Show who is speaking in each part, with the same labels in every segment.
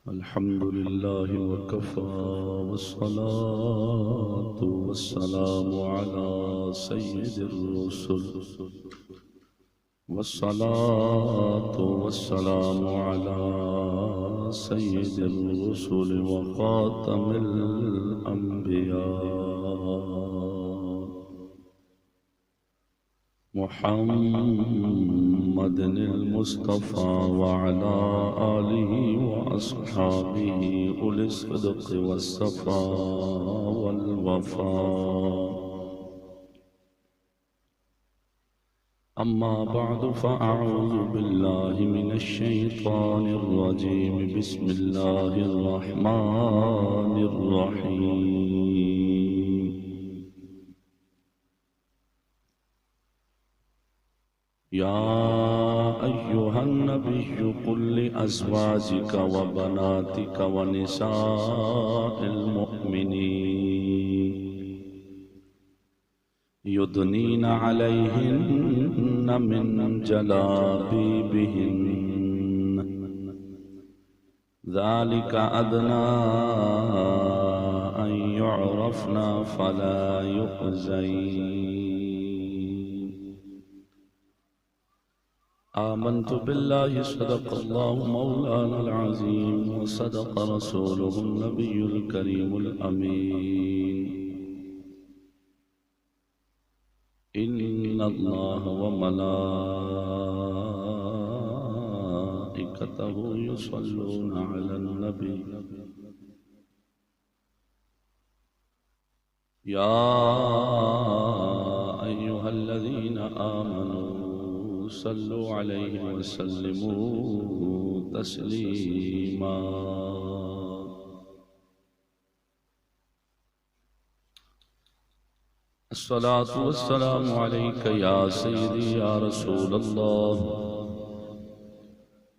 Speaker 1: الحمد لله وكفى والصلاة والسلام على سيد الرسل والصلاة والسلام على سيد الرسل وخاتم الأنبياء محمد المصطفى وعلى آله وأصحابه أولي الصدق والصفاء والوفاء. أما بعد فأعوذ بالله من الشيطان الرجيم. بسم الله الرحمن الرحيم. يا أيها النبي قل لأزواجك وبناتك ونساء المؤمنين يدنين عليهن من جلابيبهن ذلك أدنى أن يعرفن فلا يؤذين. آمنت بالله صدق الله مولانا العظيم وصدق رسوله النبي الكريم الأمين. إن الله وملائكته يصلون على النبي يا أيها الذين آمنوا صلوا عليه وسلموا تسليما. الصلاة والسلام عليك يا سيدي يا رسول الله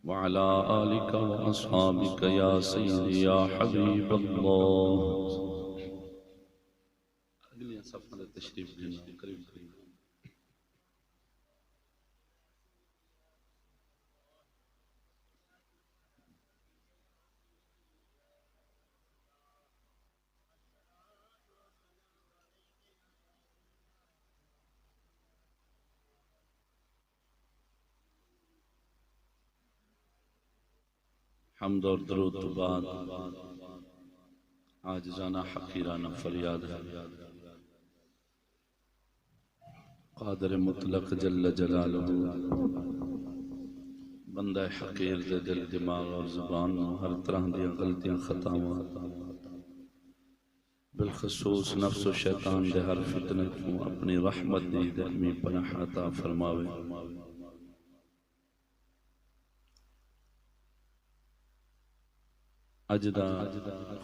Speaker 1: وعلى آلك وأصحابك يا سيدي يا حبيب الله. اگلی صفحہ تشریف لینا قریب قریب. حمد اور درود تو بعد عاجزانہ حقیرانہ فریاد ہے. قادر مطلق جل جلالہ بندہ حقیر دے دل دماغ اور زبان ہر طرح دیا غلطیاں خطاواں بالخصوص نفس و شیطان دے ہر فتنے کو اپنی رحمت دی دائمی پناہ عطا فرماوے. اجدہ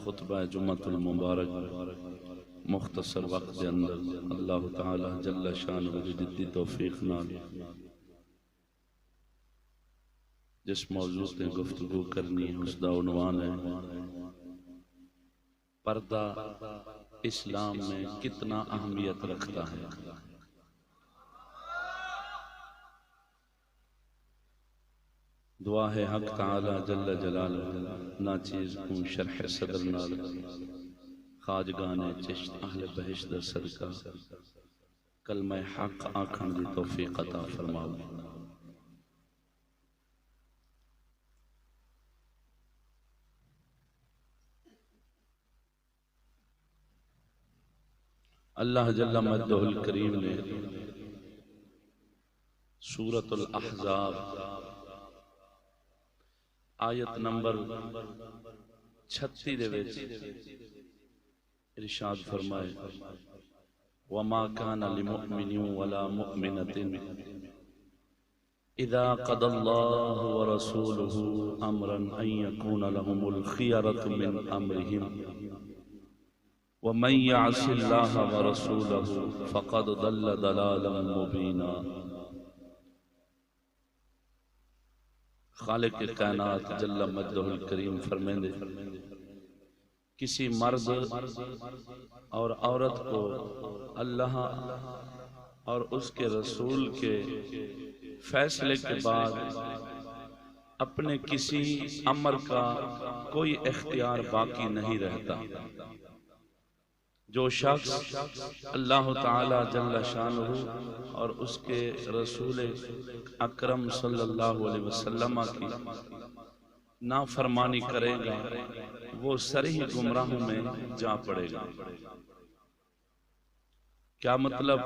Speaker 1: خطبہ جمعۃ المبارک مختصر وقت دے اندر اللہ تعالی جل شان و جدی توفیق نال جس موضوع پہ گفتگو کرنی ہے اس دا عنوان ہے پردہ اسلام میں کتنا اہمیت رکھتا ہے. دعا ہے حق تعالی جل جلالہ ناچیز کو شرح صدر نال خواجگان چشت اہل بہشت در صدقہ کلمہ حق آکھن دی توفیق عطا فرماؤ. اللہ جل مجدہ الکریم نے سورۃ الاحزاب آیت نمبر 36 دے وچ ارشاد فرمائے وما كان لمؤمن ولا مؤمنة اذا قضى الله ورسوله امرا ان يكون لهم الخيرة من امرهم ومن يعص الله ورسوله فقد ضل ضلالا مبينا. خالق کائنات جل مجدہ الکریم فرمائیں کسی مرد اور عورت کو اللہ اور اس کے رسول کے فیصلے کے بعد اپنے کسی امر کا کوئی اختیار باقی نہیں رہتا۔ جو شخص اللہ تعالی جل شانہ اور اس کے رسول اکرم صلی اللہ علیہ وسلم کی نافرمانی کرے گا وہ صریح گمراہوں میں جا پڑے گا۔ کیا مطلب؟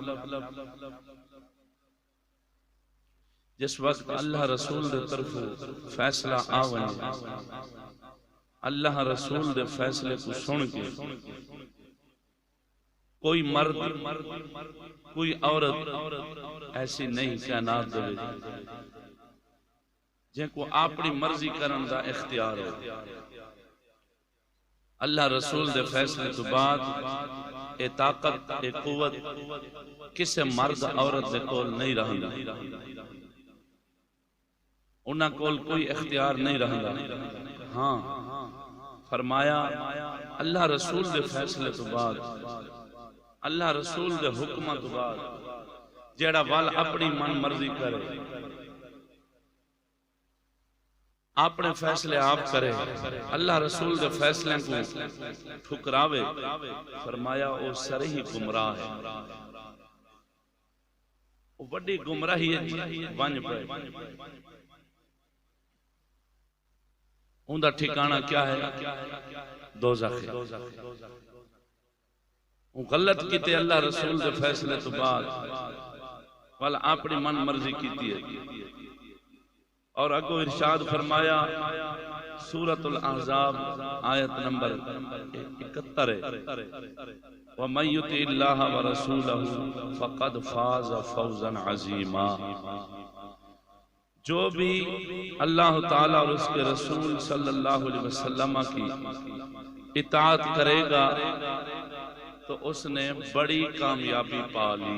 Speaker 1: جس وقت اللہ رسول دے طرف فیصلہ آونے، اللہ رسول دے فیصلے کو سن کے کوئی مرد کوئی عورت ایسی نہیں کائنات دے جن کو اپنی مرضی کرن دا اختیار ہو۔ اللہ رسول دے فیصلے تو بعد اے طاقت اے قوت کسے مرد عورت دے کول نہیں رہندا، انہاں کول کوئی اختیار نہیں رہندا۔ ہاں فرمایا اللہ رسول دے فیصلے تو بعد، اللہ رسول دے حکمہ تو بعد جیڑا وال اپنی من مرضی کرے، اپنے فیصلے آپ کرے، اللہ رسول دے فیصلے کو ٹھکراوے، فرمایا او صریح گمراہ ہے، وہ بڑی گمراہی ہے بن پائے۔ ان دا ٹھکانہ کیا ہے؟ دوزخ ہے۔ وہ غلط کیتے اللہ رسول دے فیصلے تو بعد والا اپنی من مرضی کیتی ہے۔ اور اگو ارشاد فرمایا سورۃ الاحزاب آیت نمبر 71 ہے، وَمَن يُطِعِ اللَّهَ وَرَسُولَهُ فَقَدْ فَازَ فَوْزًا عَظِيمًا۔ جو بھی اللہ تعالیٰ اور اس کے رسول صلی اللہ علیہ وسلم کی اطاعت کرے گا تو اس نے بڑی کامیابی پا لی۔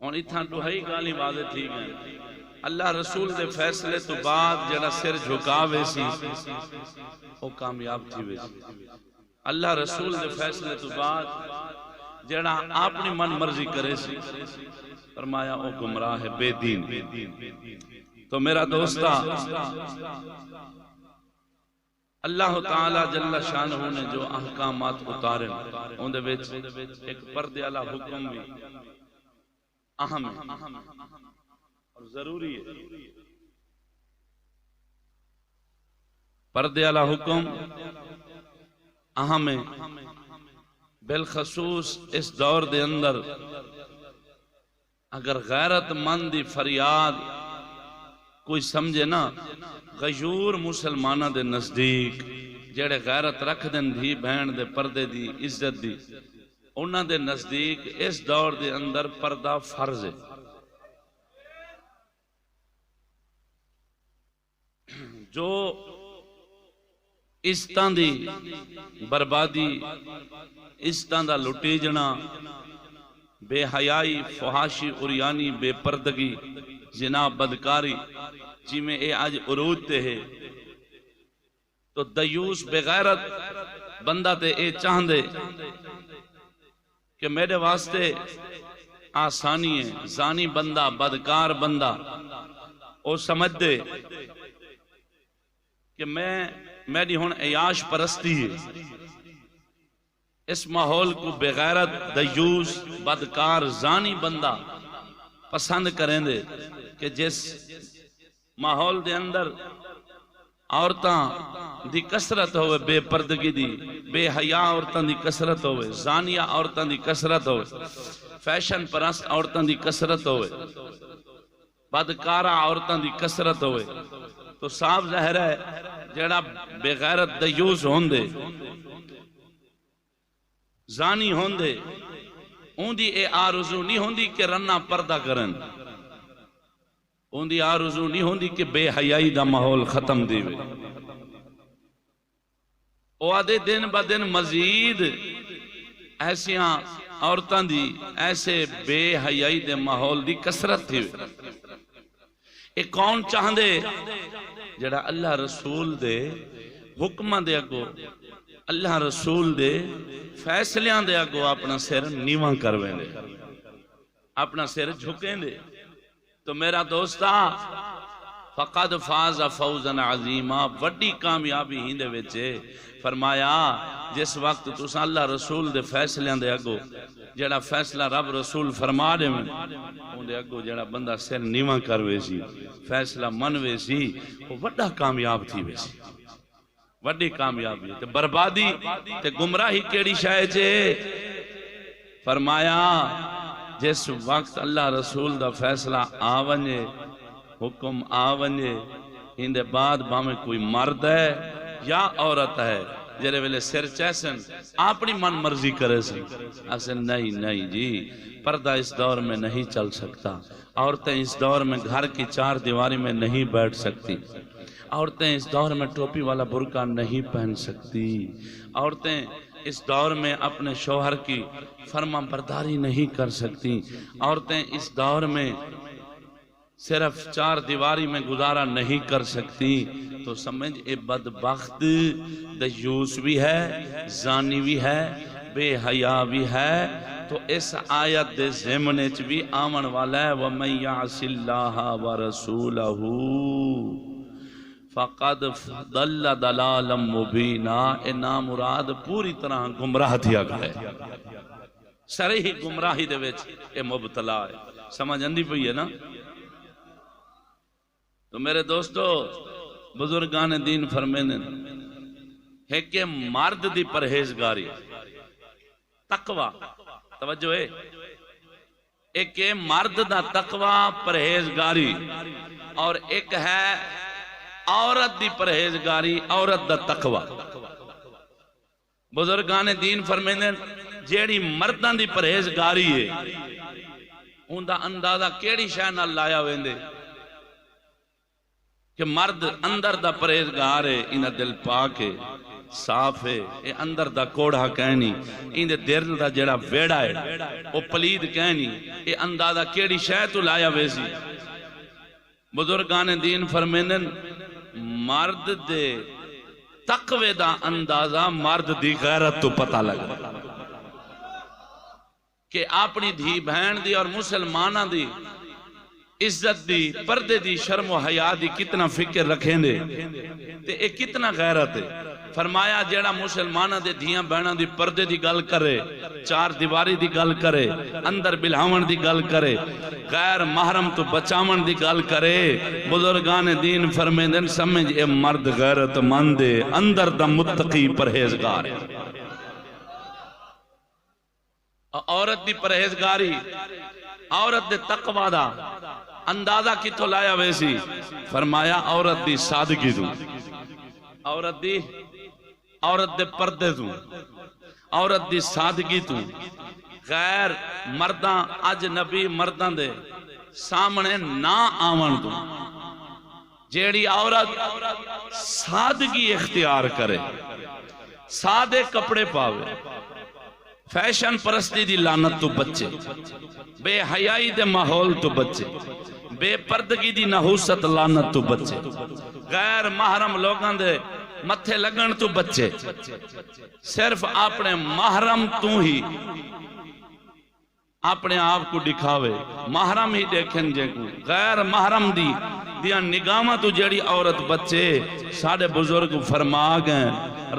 Speaker 1: اور اتھاں دہائی گالی واضح تھی گئے، اللہ رسول دے فیصلے تو بعد جڑا سر جھکاوے سی وہ کامیاب تھی ویسی۔ اللہ رسول دے فیصلے تو بعد جڑا اپنی من مرضی کرے سی، فرمایا وہ گمراہ ہے، بے دین۔ تو میرا دوستا، اللہ تعالی جل شانہ نے جو احکامات اتارے ان دے وچ ایک پردے والا حکم بھی اہم ہے اور ضروری ہے۔ پردے والا حکم اہم ہے، بالخصوص اس دور دے اندر اگر غیرت مندی فریاد کوئی سمجھے نا، غیور مسلمانہ دے نزدیک جڑے غیرت رکھ دن دھی بہن دے پردے دی عزت دی، انہاں دے نزدیک اس دور دے اندر پردہ فرض ہے۔ جو عزتاں دی بربادی، عزتاں دا لٹی جنا، بے حیائی، فحاشی، عریانی، بے پردگی، زنا، بدکاری، جی میں اے آج عروج تے ہے، تو دیوس بغیرت بندہ تے اے چاہن دے کہ میرے واسطے آسانی ہے، زانی بندہ، بدکار بندہ او سمجھ دے کہ میری ہون عیاش پرستی ہے، اس ماحول کو بغیرت، دیوس، بدکار، زانی بندہ پسند کریں دے کہ جس ماحول دے اندر عورتاں دی کسرت ہوئے، بے پردگی دی، بے حیا عورتاں دی کسرت ہوئے، زانیہ عورتاں دی کسرت ہوئے، فیشن پرست عورتاں دی کسرت ہوئے، بدکارہ عورتاں دی کسرت ہوئے، تو صاف ظاہر ہے جڑا بغیرت دیوس ہوندے، زانی ہوندے، اون دی اے آرزو نہیں ہوندی کہ رنہ پردہ کرن، اون دی آرزو نہیں ہوندی کہ بے حیائی دا ماحول ختم دیوے۔ او آدھے دن با دن مزید ایسیاں عورتاں دی، ایسے بے حیائی دے ماحول دی کسرت تھی۔ اے کون چاہندے جڑا اللہ رسول دے حکمہ دے اگو، اللہ رسول دے فیصلیاں دے اگو اپنا سر نیواں کرویں دے، اپنا سر جھکیں دے، تو میرا دوستا فقد فاز فوزا عظیما، وڈی کامیابی ہی دے وچے۔ فرمایا جس وقت تساں اللہ رسول دے فیصلیاں دے اگو جڑا فیصلہ رب رسول فرما دے میں اون دے اگو جڑا بندہ سر نیواں کروے سی، فیصلہ منوے سی، وہ وڈا کامیاب تھی وے سی، وڈی کامیابی تے بربادی تے گمراہی کیڑی شے چے؟ فرمایا جس وقت اللہ رسول دا فیصلہ آونجے، حکم آونجے، ان دے بعد باویں کوئی مرد ہے یا عورت ہے، جرے ویلے سر چیسن اپنی من مرضی کرے سن، اسن نہیں جی، پردہ اس دور میں نہیں چل سکتا، عورتیں اس دور میں گھر کی چار دیواری میں نہیں بیٹھ سکتی، عورتیں اس دور میں ٹوپی والا برقع نہیں پہن سکتی، عورتیں اس دور میں اپنے شوہر کی فرما برداری نہیں کر سکتی، عورتیں اس دور میں صرف چار دیواری میں گزارا نہیں کر سکتی۔ تو سمجھ اے بدبخت دیوس بھی ہے، زانی بھی ہے، بے حیا بھی ہے۔ تو اس آیت دے ضمن بھی آمن والا ہے وَمَن يَعْصِ اللَّهَ وَرَسُولَهُ فقد ضل ضلالا مبینا، اے نامراد پوری طرح گمراہ دیا گئے، سرہی گمراہی دے وچ اے مبتلا ہے۔ سمجھ اندی پئی ہے نا؟ تو میرے دوستو بزرگان دین فرمینے ہے کہ مرد دی پرہیزگاری، تقوی، توجہ ہے، ایک ہے مرد دا تقوی پرہیزگاری، اور ایک ہے عورت دی پرہیزگاری، عورت دا تقوی۔ بزرگان دین فرمینے جیڑی مردان دی پرہیزگاری ہے ان دا اندازہ کیڑی شے نال لایا ویندے کہ مرد اندر دا پرہیزگار ہے، انہا دل پاک ہے، صاف ہے، اے اندر دا کوڑا کہنی، ان دے دل دا جڑا ویڑا ہے او پلید کہنی، اے اندازہ کیڑی شے تو لایا ویسی۔ بزرگان دین فرمینن مرد دے تقوی دا اندازہ مرد دی غیرت تو پتہ لگا کہ اپنی دھی بہن دی اور مسلمانہ دی عزت دی، پردے دی، شرم و حیا دی کتنا فکر رکھیں دے تے اے کتنا غیرت ہے۔ فرمایا جیڑا مسلمانہ دے دھیاں بہناں دی پردے دی گل کرے، چار دیواری دی گل کرے، اندر بلہاون دی گل کرے، غیر محرم تو بچاون دی گل کرے، بزرگان دین فرمیندن سمجھ اے مرد غیرت مند ہے، اندر دا متقی پرہیزگار ہے۔ عورت دی پرہیزگاری، عورت دے تقوی دا اندازہ کتھو لایا ویسی؟ فرمایا عورت دی سادگی تو، عورت دے پردے تو، عورت دی سادگی تو، غیر مرداں اجنبی مرداں دے سامنے نہ آون تو، جیڑی عورت سادگی اختیار کرے، سادے کپڑے پاوے، فیشن پرستی دی لعنت تو بچے، بے حیائی دے ماحول تو بچے، بے پردگی دی نحوست لعنت تو بچے، غیر محرم لوگاں دے متھے لگن تو بچے، صرف اپنے محرم تو ہی اپنے آپ کو دکھاوے، محرم ہی دیکھن جے کو، غیر محرم دیا نگاہاں تو جڑی عورت بچے، ساڑھے بزرگ فرما گئے،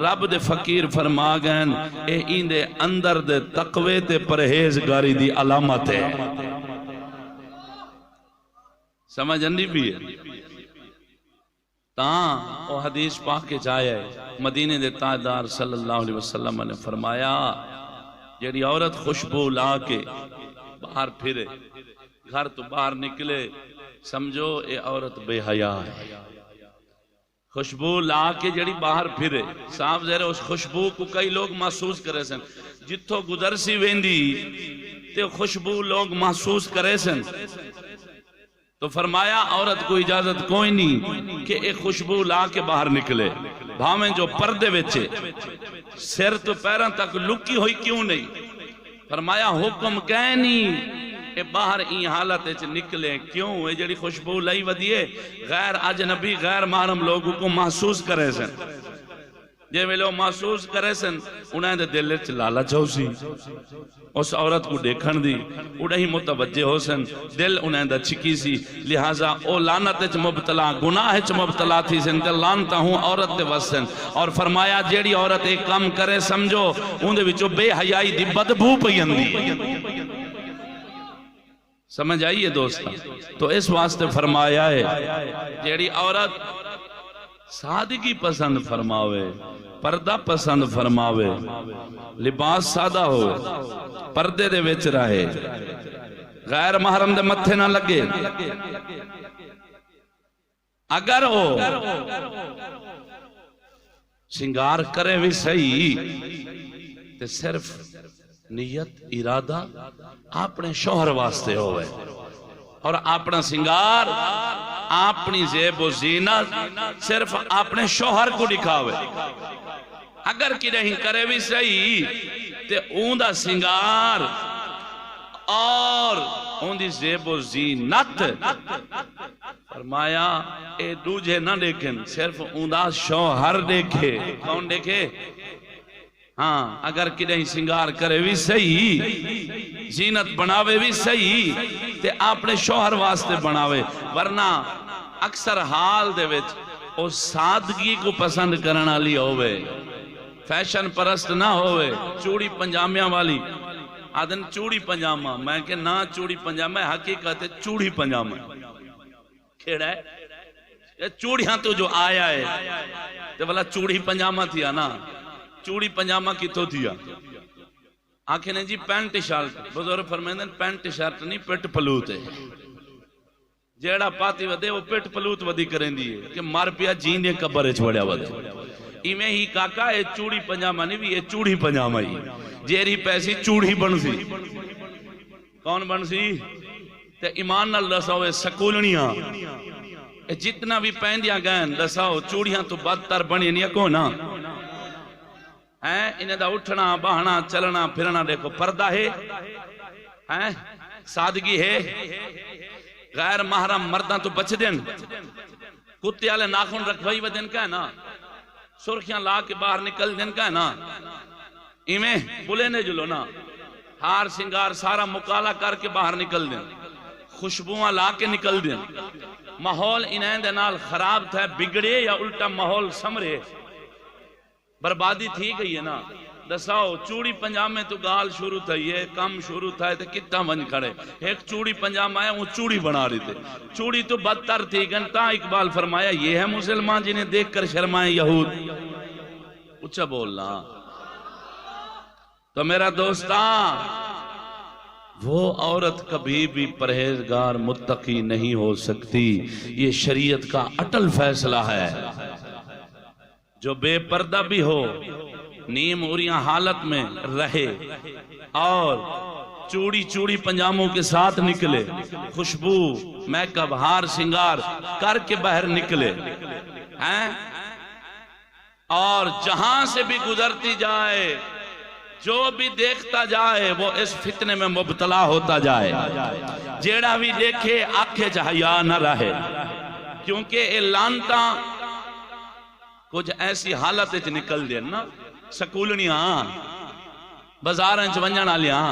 Speaker 1: رب دے فقیر فرما گئے، اے این دے اندر دے تقوی تے پرہیزگاری دی علامت ہے۔ سمجھ اندی بھی ہے؟ تاں وہ حدیث پاک کے جائے مدینے دے تاجدار صلی اللہ علیہ وسلم نے فرمایا جیڑی عورت خوشبو لا کے باہر پھرے، گھر تو باہر نکلے، سمجھو اے عورت بے حیا ہے۔ خوشبو لا کے جڑی باہر پھرے، صاحب زہرے اس خوشبو کو کئی لوگ محسوس کرے سن، جتھو گزر سی ویندی تے خوشبو لوگ محسوس کرے سن۔ تو فرمایا عورت کو اجازت کوئی نہیں کہ ایک خوشبو لا کے باہر نکلے، بھاویں جو پردے وچے سر تو پیروں تک لکی ہوئی کیوں نہیں؟ فرمایا حکم کہنی اے باہر این حالت اچھ نکلے کیوں؟ اے جڑی خوشبو لائی ودیے غیر اجنبی غیر محرم لوگوں کو محسوس کرے سن۔ جے ویلے وہ محسوس کرے سن انہیں دے دل وچ لالچ ہو سی اس عورت کو دیکھن دی اڑے ہی متوجہ ہو سن دل انہیں دا چھکی سی لہٰذا او لعنت وچ مبتلا گناہ وچ مبتلا تھی سن تے لعنتا ہوں عورت دے وسن اور فرمایا جیڑی عورت ایک کام کرے سمجھو اون دے وچوں بے حیائی دی بدبو پئی اندی سمجھ آئیے دوستا تو اس واسطے فرمایا ہے جیڑی عورت سادگی پسند فرماوے پردہ پسند فرماوے لباس سادہ ہو پردے دے وچ رہے غیر محرم دے متھے نہ لگے اگر ہو سنگار کرے بھی صحیح تے صرف نیت ارادہ اپنے شوہر واسطے ہوئے اور اپنا سنگار اپنی زیب و زینت صرف اپنے شوہر کو دکھاوے اگر کی نہیں کرے بھی صحیح تے اون دا سنگار اور اون دی زیب و زینت فرمایا اے دوجہ نہ دیکھیں صرف اون دا شوہر دیکھے کون دیکھے ہاں اگر کدیں سنگار کرے بھی صحیح زینت بناوے بھی صحیح تے اپنے شوہر واسطے بناوے ورنہ اکثر حال دے وچ او سادگی کو پسند کرنا لی ہوئے فیشن پرست نہ ہوئے چوڑی پنجامیاں والی آدن چوڑی پنجامہ میں کہ نا چوڑی پنجامہ حقیقت ہے چوڑی پنجامہ کھیڑا ہے یہ چوڑیاں تو جو آیا ہے تے والا چوڑی پنجامہ تھیا نا چوڑی پنجامہ کی تو دیا آنکھیں نے جی پینٹ شارٹ بزرگ فرمائیں پینٹ شارٹ نہیں پیٹ پلوت ہے جیڑا پاتی ودے وہ پیٹ پلوت ودی کریں دیئے کہ مار پیا جین دے کبرے چھوڑیا ودے ایمیں ہی کاکا اے چوڑی پنجامہ نہیں بھی اے چوڑی پنجامہ ہی جیری پیسی چوڑی بن سی کون بن سی تے ایمان نال دساوے سکولنیاں جتنا بھی پہندیاں گئن دساو چوڑیاں تو بدتر بنی نہیں کو نا انہیں دا اٹھنا بہنا چلنا پھرنا دیکھو پردہ ہے سادگی ہے غیر محرم مردہ تو بچ دیں کتے والے ناخن رکھوائی و دن کا ہے نا سرخیاں لا کے باہر نکل دن کا ہے نا ایمیں بلے نے جلو نا ہار سنگار سارا مکالا کر کے باہر نکل دیں خوشبواں لا کے نکل دیں ماحول انہیں دے نال خراب تھا بگڑے یا الٹا ماحول سمرے بربادی تھی گئی ہے نا دساؤ چوڑی پنجامے تو گال شروع تھا یہ کم شروع تھا تو کتنا بن کھڑے ایک چوڑی پنجامہ ہے وہ چوڑی بنا رہی تھے چوڑی تو بدتر تھی گنتا اقبال فرمایا یہ ہے مسلمان جنہیں دیکھ کر شرمائیں یہود اچھا بولنا تو میرا دوستان وہ عورت کبھی بھی پرہیزگار متقی نہیں ہو سکتی یہ شریعت کا اٹل فیصلہ ہے جو بے پردہ بھی ہو نیم اوریاں حالت میں رہے اور چوڑی چوڑی پنجاموں کے ساتھ نکلے خوشبو میک اپ ہار سنگار کر کے باہر نکلے اور جہاں سے بھی گزرتی جائے جو بھی دیکھتا جائے وہ اس فتنے میں مبتلا ہوتا جائے جیڑا بھی دیکھے آنکھیں حیا نہ رہے کیونکہ اے لانتا کچھ ایسی حالت اچھ نکل دیں نا سکولنیاں بازار انچ ونجن آلیاں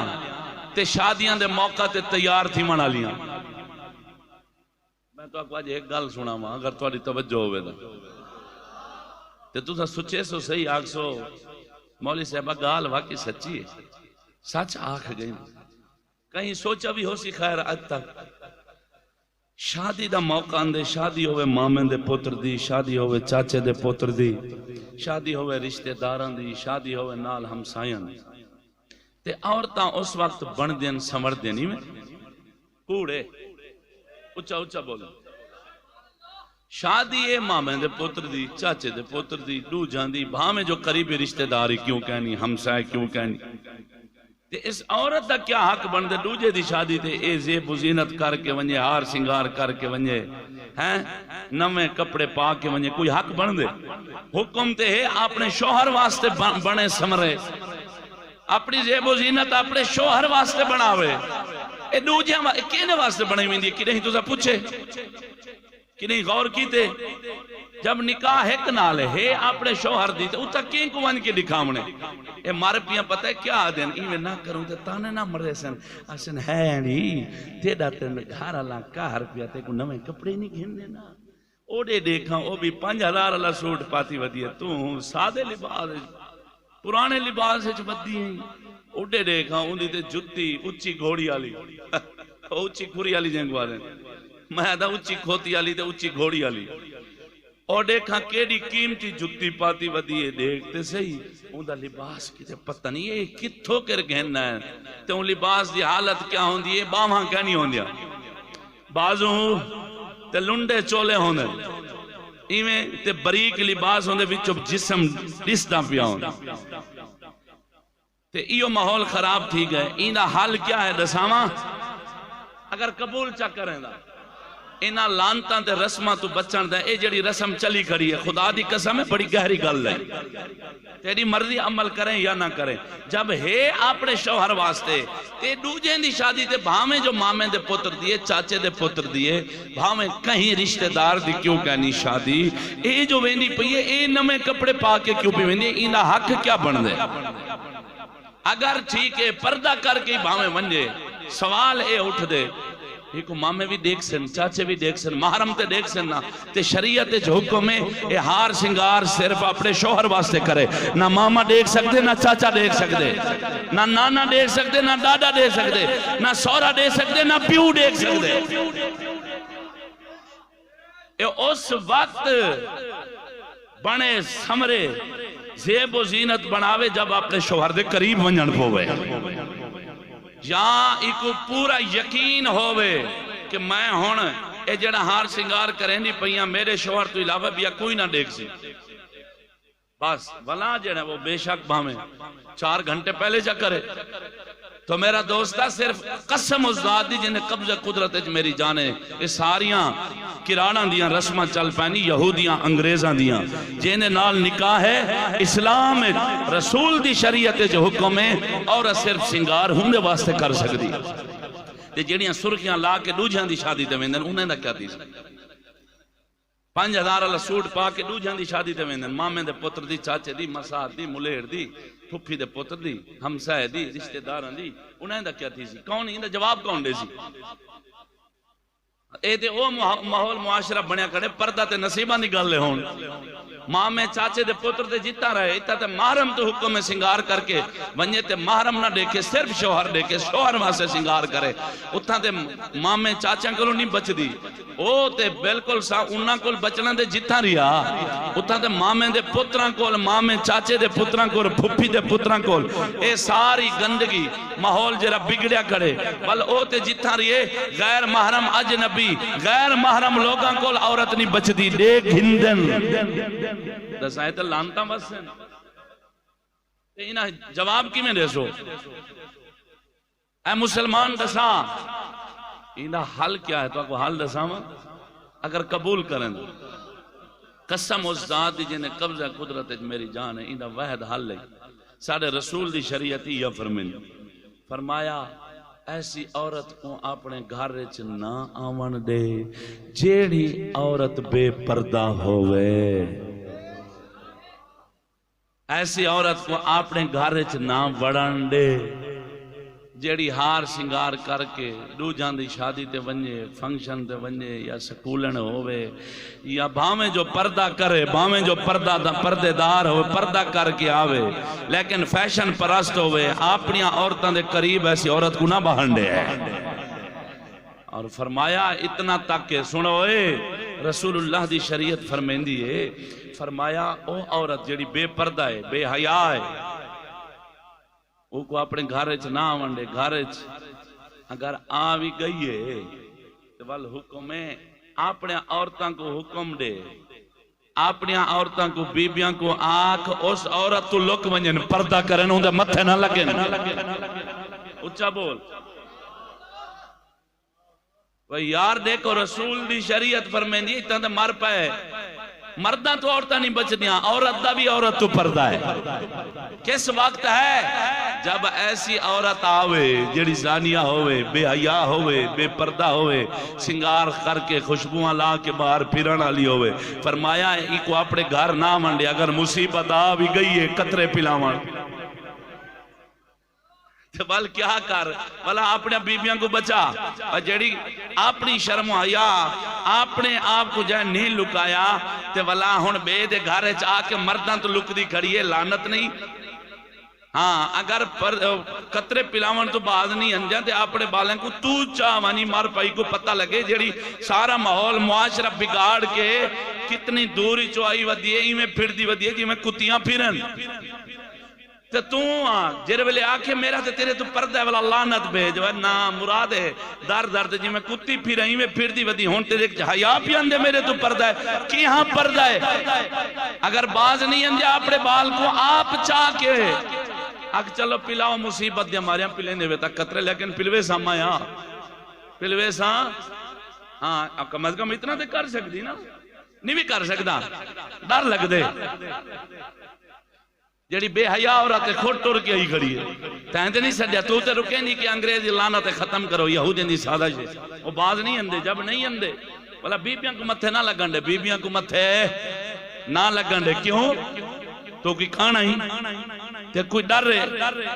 Speaker 1: تے شادیاں دے موقع تے تیار تھی من آلیاں میں تو آج ایک گال سنا ماں اگر تو آلی توجہ ہوئے دا تے تو تھا سچے سو صحیح آگ سو مولی صاحبہ گال واقعی سچی ہے سچ آکھ گئی کہیں سوچا بھی ہو سی خیر آج تک شادی دا موقع اندے شادی ہوئے مامیں دے پوتر دی شادی ہوئے چاچے دے پوتر دی شادی ہوئے رشتہ داران دی شادی ہوئے نال ہمسائن دی تے عورتاں اس وقت بن دین سمر دینی میں کوڑے اچھا اچھا بولو شادی ہے مامیں دے پوتر دی چاچے دے پوتر دی دو جان دی بھامیں جو قریبی رشتہ داری کیوں کہنی ہمسائے کیوں کہنی تے اس عورت دا کیا حق بن دے دوجے دی شادی تے اے زیب و زینت کر کے ونجے ہار سنگار کر کے ونجے نویں کپڑے پا کے ونجے کوئی حق بن دے حکم تے ہے اپنے شوہر واسطے بنے سمرے اپنی زیب و زینت اپنے شوہر واسطے بناوے اے دوجے کینے واسطے بنے ہوئی دی کہ نہیں تو سا پوچھے کہ نہیں غور کیتے جب نکاح ایک نال ہے اپنے شوہر دی تے اتھا کیں کو ون کے دکھاونے اے مار پیاں پتہ ہے کیا دین ایویں نہ کروں تے تانے نہ مرے سن اسن ہے نہیں تیڈا تے گھر والا کہر پیا تے کو نویں کپڑے نہیں گھننے نا اوڈے دیکھاں او بھی 5000 والا سوٹ پاتی ودی ہے تو سادے لباس پرانے لباس وچ ودی ہیں اوڈے دیکھاں اندی تے جُتی اچھی گھوڑی والی اچھی کھوری والی جنگ والے میں دا اچھی کھوتی والی تے اچھی گھوڑی والی اور دیکھاں کیڑی قیمتی جُتی پاتی ودی ہے دیکھتے صحیح اوندا لباس کی تے پتہ نہیں ہے کتھوں کر گھننا ہے تے اون لباس دی حالت کیا ہوندی ہے باواں کیا نہیں ہوندیاں بازو تے لنڈے چولے ہوندے ایویں تے بریک لباس ہوندے وچوں جسم دسدا پیا ہوندا تے ایو ماحول خراب تھی گئے ایندا حل کیا ہے دساواں اگر قبول چا کریں دا اینا لانتاں تے رسماں تو بچن دا اے جڑی رسم چلی کھڑی ہے خدا دی قسم ہے بڑی گہری گل ہے تیری مرضی عمل کریں یا نہ کریں جب ہے اپنے شوہر واسطے تے دوجے دی شادی تے بھاویں جو مامے دے پتر دیے چاچے دے پتر دیے بھاویں کہیں رشتہ دار دی کیوں کہنی شادی اے جو ویندی پئی ہے اے نمے کپڑے پا کے کیوں پی ویندی اینا حق کیا بن دے اگر ٹھیک ہے پردہ کر کے بھاویں ونجے سوال اے اٹھ دے ایک مامے بھی دیکھ سن چاچے بھی دیکھ سن محرم تے دیکھ سن نا تے شریعت حکم میں اے ہار سنگار صرف اپنے شوہر واسطے کرے نہ ماما دیکھ سکتے نہ چاچا دیکھ سکتے نہ نانا دیکھ سکتے نہ دادا دیکھ سکتے نہ سورا دیکھ سکتے نہ پیو دیکھ سکتے اے اس وقت بنے سمرے زیب و زینت بناوے جب اپنے شوہر دے قریب ونجن پوے جہاں ایک پورا یقین ہوئے کہ میں ہون اے جڑا ہار سنگار کریں دی پئیاں میرے شوہر تو علاوہ بھی کوئی نہ دیکھ سی بس ولا جڑا وہ بے شک بھامیں 4 گھنٹے پہلے جا کرے تو میرا دوستہ صرف قسم ذات دی جنہیں قبضہ قدرت میری جانے یہ ساریاں کراڑاں دیاں رسمہ چل پینی یہودیاں انگریزاں دیاں جنہیں نال نکاح ہے اسلام رسول دی شریعت جو حکم ہے اور صرف سنگار ہندے واسطے کر سکتی تے جڑیاں سرخیاں لا کے دوجہاں دی شادی تے ویندن انہیں دا کیا دی 5000 والا سوٹ پا کے دوجہاں دی شادی تے ویندن مامے دے پتر دی چاچے دی مساد دی ملیر دی پھپھی دے پتر دی ہمسائے دی رشتہ داراں دی انہیں دا کیا تھی سی کون ہی دا جواب کون دے سی اے دے او ماحول معاشرہ بنیا کرے پردہ تے نصیبہ نہیں گل لے ہون ماں میں چاچے دے پتر دے جیتا رہے اتا تے محرم تو حکم میں سنگار کر کے ونجے تے محرم نہ دیکھے صرف شوہر دیکھے شوہر واسے سنگار کرے اتھا تے ماں میں چاچاں کلو نہیں بچ دی او تے بالکل سا انہاں کل بچنا دے جیتا رہا اتھا تے ماں میں دے پتراں کول ماں میں چاچے دے پتراں کول پھپھی دے پتراں کول اے ساری گندگی ماحول جرا بگڑیا کرے بل او تے جیتا رہے غیر محرم اجنبی غیر محرم لوگاں کول عورت نہیں بچ دی دیکھ ہندن دسائے تو لانتا بس انہا جواب کی میں دے سو اے مسلمان دسا انہا حل کیا ہے تو آپ کو حل دسا اگر قبول کریں قسم اس ذات جنہیں قبضہ قدرت میری جان ہے انہا وحد حل ہے ساڑھے رسول دی شریعتی یا فرمایا ایسی عورت کو اپنے گھر چ نہ آون دے جیڑی عورت بے پردہ ہوئے ایسی عورت کو اپنے گھر چ نہ وڑن دے جیڑی ہار سنگار کر کے دو جان دی شادی تے ونجے فنکشن تے ونجے یا سکولن ہوئے یا بھاویں جو پردہ کرے بھاویں جو پردے دار ہوئے پردہ کر کے آوے لیکن فیشن پرست ہوئے اپنی عورتوں دے قریب ایسی عورت کو نہ بہنڈے ہے اور فرمایا اتنا تک کہ سنوئے رسول اللہ دی شریعت فرمیندی ہے فرمایا او عورت جیڑی بے پردہ ہے بے حیا ہے وہ کو اپنے گھارج نہ آونڈے گھارج اگر آوی گئی ہے تو والحکم ہے اپنے عورتوں کو حکم دے اپنی عورتوں کو بیبیاں کو آنکھ اس عورت تو لک ونجن پردہ کرن ہوں دے متھے نہ لگن اچھا بول وہ یار دیکھو رسول دی شریعت فرمین دی اتنا دے مر پائے مرداں تو عورتاں نہیں بچدیاں، عورت دا بھی عورت تو پردہ ہے۔ کس وقت ہے؟ جب ایسی عورت آوے جڑی زانیہ ہوئے، بے حیا ہوئے، بے پردہ ہوئے، سنگار کر کے خوشبواں لا کے باہر پھرن والی ہوئے۔ فرمایا ای کو اپنے گھر نہ منڈے، اگر مصیبت آ بھی گئی ہے قطرے پلاون بل کیا کر، بلا اپنے بیبیاں کو بچا، اور جڑی اپنی شرم و حیا اپنے آپ کو جائے نہیں لکایا تے بلا ہن بے دے گھر آ کے مرداں تو لک دی کھڑی ہے، لعنت نہیں۔ ہاں اگر قطرے پلاون تو بعد نہیں انجا تے اپنے بالیں کو تو چاوانی مار پائی کو پتہ لگے جڑی سارا ماحول معاشرہ بگاڑ کے کتنی دوری چوائی ودیے ہی میں پھر دی ودیے جی میں کتیاں پھرن تے تو جر ویلے آکھے میرا تے تیرے تو پردہ ہے والا لعنت بھیج نا مراد ہے در درد جی میں کتی پھر رہی میں پھر دی ودی ہون تے دیکھ حیا پی اندے میرے تو پردہ ہے کی ہاں پردہ ہے۔ اگر باز نہیں اندے اپنے بال کو آپ چاہ کے اگ چلو پلاؤ مصیبت دیا ماریاں پلیں دے ویتا قطرے لیکن پلوے سا مایا پلوے سا ہاں اب کم از کم اتنا دے کر سکتی نا نہیں بھی کر سکتا ڈر لگ دے جڑی بے حیا عورت کھوٹ ٹور کے ہی کھڑی ہے تینتے نہیں سڑیا تو تے رکے نہیں کہ انگریزی لعنت ختم کرو یہودین دی سادہ ہے وہ باز نہیں اندے جب نہیں اندے بلا بیبیاں کو متھے نہ لگن دے بیبیاں کو متھے نہ لگن دے کیوں تو کوئی کھانا ہی تے کوئی ڈر رہے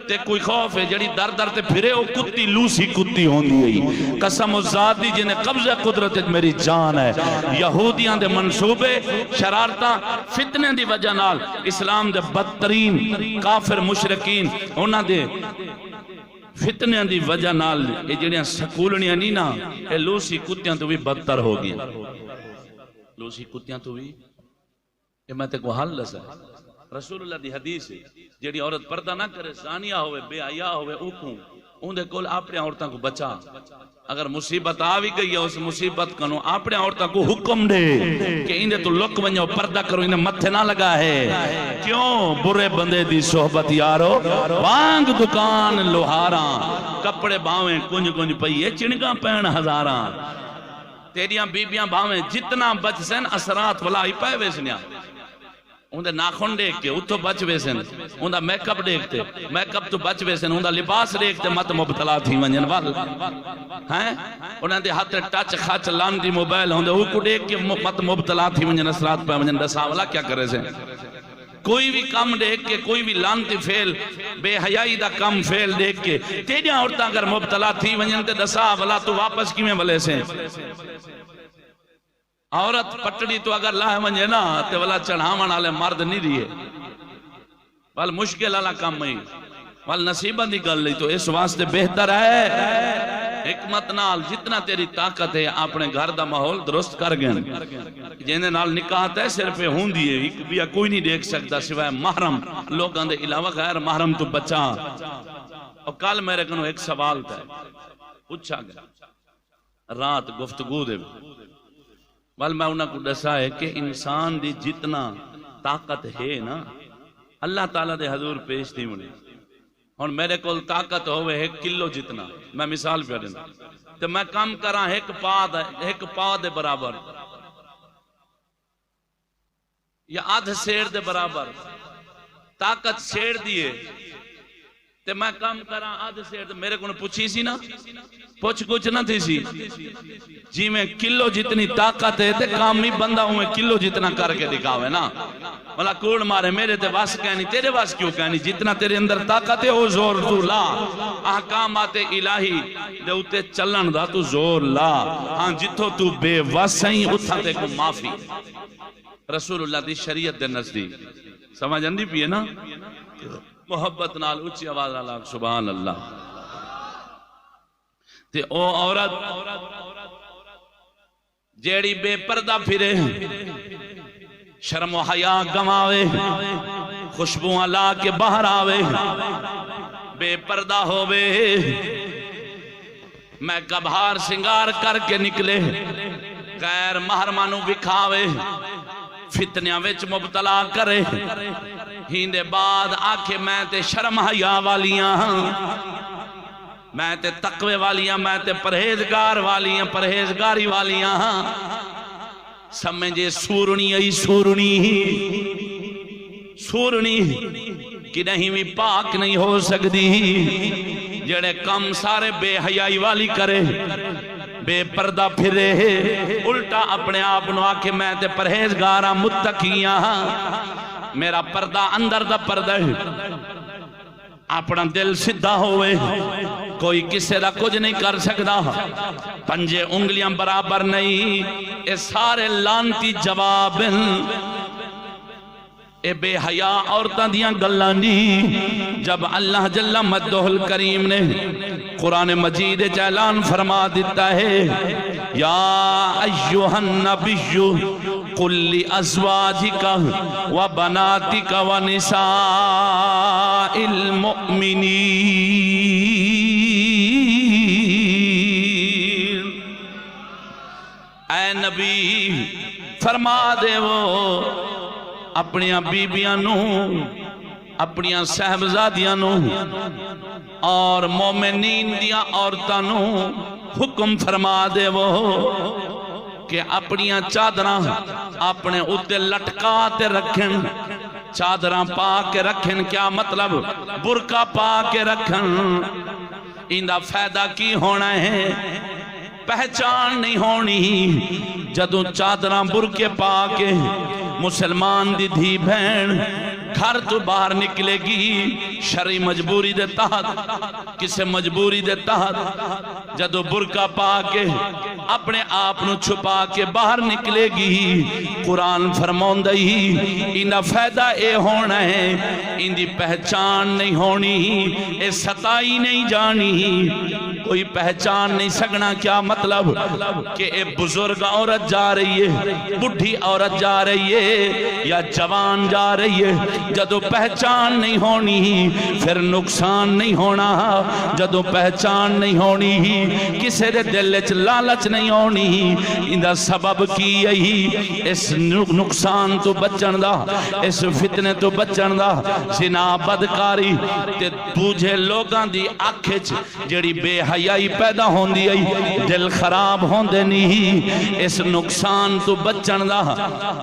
Speaker 1: تے کوئی خوف ہے جڑی در در تے پھرے وہ کتی لوسی کتی ہوندی ہے قسم و ذات دی جنہیں قبضہ قدرت میری جان ہے یہودیاں دے منصوبے شرارتاں فتنے دی وجہ نال اسلام دے بدترین کافر مشرکین انہاں دے فتنے دی وجہ نال یہ جڑیاں سکولنیاں نہیں نا اے لوسی کتیاں تو بھی بدتر ہو گیا لوسی کتیاں تو بھی یہ میں تے کو حل لسا رسول اللہ دی حدیث ہے جیڑی عورت پردہ نہ کرے زانیہ ہوئے بے حیا ہوئے اوکھوں ان دے کول اپنے عورتاں کو بچا اگر مصیبت آوی گئی ہے اس مصیبت کنو اپنے عورتاں کو حکم دے کہ انہیں تو لک ونجو پردہ کرو انہیں متھے نہ لگا ہے کیوں برے بندے دی صحبت یارو وانگ دکان لوہاراں کپڑے باویں کنج کنج پئیے چنگاں پہن ہزاراں تیریاں بیبیاں باویں جتنا بچ سن اثرات ولا ہی پائے ویسنیاں اندھے ناخن دیکھ کے اتھو بچ ویسن اندھا میک اپ دیکھتے میک اپ تو بچ ویسن اندھا لباس دیکھتے مت مبتلا تھی ونجن وال انہاں دے ہاتھ ٹچ خاچ لانتی موبائل ہوندے وہ کو دیکھ کے مت مبتلا تھی ونجن اثرات پہ ونجن دسا والا کیا کرے سے کوئی بھی کم دیکھ کے کوئی بھی لانتی فیل بے حیائی دا کم فیل دیکھ کے تیجاں عورتاں اگر مبتلا تھی ونجن تے دسا والا تو واپس کی میں بلے سے عورت پٹڑی تو اگر لاہ منجے نا تے والا چڑھاون والے مرد نہیں دیئے وال مشکل والا کام نہیں وال نصیبہ دی گل نہیں تو اس واسطے بہتر ہے حکمت نال جتنا تیری طاقت ہے اپنے گھر دا ماحول درست کر گئن جنہیں نال نکاح تے صرف ہون دیئے ایک بیا کوئی نہیں دیکھ سکتا سوائے محرم لوگاں دے علاوہ غیر محرم تو بچا اور کل میرے کنو ایک سوال تھا پوچھا گیا رات گفتگو دے بل میں انہاں کو دسا ہے کہ انسان دی جتنا طاقت ہے نا اللہ تعالیٰ دے حضور پیش تھی ملی اور میرے کول طاقت ہوئے 1 کلو جتنا میں مثال پہ دینا تو میں کام کراں 1 پاؤ دے برابر یا آدھ سیر دے برابر طاقت سیر دیئے تو میں کام کراں آدھ سیر دے میرے کو پوچھی سی نا پوچھ کچھ نہ تھی سی جی میں کلو جتنی طاقت ہے تے کامی بندہ ہوں میں کلو جتنا کر کے دکھاوے نا بلا کوڑ مارے میرے تے واس کہنی تیرے واس کیوں کہنی جتنا تیرے اندر طاقت ہے وہ زور تو لا احکامات الہی دے اتے چلن دا تو زور لا ہاں جتھو تو بے وسائیں اتھا تے کو معافی رسول اللہ دی شریعت دے نزدیک سمجھ اندی پیئے نا محبت نال اچھی آواز اللہ سبحان اللہ تے او عورت جیڑی بے پردہ پھرے شرم و حیا گماوے خوشبواں لا کے باہر آوے بے پردہ ہووے میں کبھار سنگار کر کے نکلے غیر محرمانو بکھاوے فتنیاں وچ مبتلا کرے ہیندے بعد آکھے میں تے شرم حیا والیاں میں تے تقوی والیاں میں تے پرہیزگار والیاں پرہیزگاری والیاں سمجھے سورنی ای سورنی سورنی کہ نہیں بھی پاک نہیں ہو سکتی جڑے کم سارے بے حیائی والی کرے بے پردہ پھرے الٹا اپنے آپ نو آکے میں تے پرہیزگاراں متقیاں میرا پردہ اندر دا پردہ ہے اپنا دل سدھا ہوئے کوئی کسے دا کچھ نہیں کر سکتا پنجے انگلیاں برابر نہیں اے سارے لانتی جواب اے بے حیا عورتاں دیاں گلانی جب اللہ جل مجدہ الکریم نے قرآن مجید اعلان فرما دیتا ہے یا ایھا النبی قل لازواجک و بناتک و نساء المؤمنین اے نبی فرما دے وہ اپنیاں بیبیاں نو اپنیاں صاحبزادیاں نو اور مومنین دیاں عورتاں نو حکم فرما دے وہ کہ اپنیاں چادراں اپنے اتے لٹکا تے رکھن چادراں پا کے رکھن کیا مطلب برقع پا کے رکھن اندہ فائدہ کی ہونا ہے پہچان نہیں ہونی جدوں چادراں برقع پا کے مسلمان دی دھی بہن گھر تو باہر نکلے گی شرعی مجبوری دے تحت کسے مجبوری دے تحت جدو برقع پا کے اپنے آپ نو چھپا کے باہر نکلے گی قرآن فرماؤندہ ہی انہا فائدہ اے ہونا ہے اندی پہچان نہیں ہونی اے ستائی نہیں جانی کوئی پہچان نہیں سکنا کیا مطلب کہ اے بزرگ عورت جا رہی ہے بڑھی عورت جا رہی ہے یا جوان جا رہی ہے جدو پہچان نہیں ہونی پھر نقصان نہیں ہونا جدو پہچان نہیں ہونی کسے دے دل وچ لالچ نہیں ہونی اندہ سبب کی یہی اس نقصان تو بچن دا اس فتنے تو بچن دا زنا بدکاری تے دوجھے لوگاں دی آنکھیں جڑی بے حیائی پیدا ہوندی ہے دل خراب ہوندے نہیں اس نقصان تو بچن دا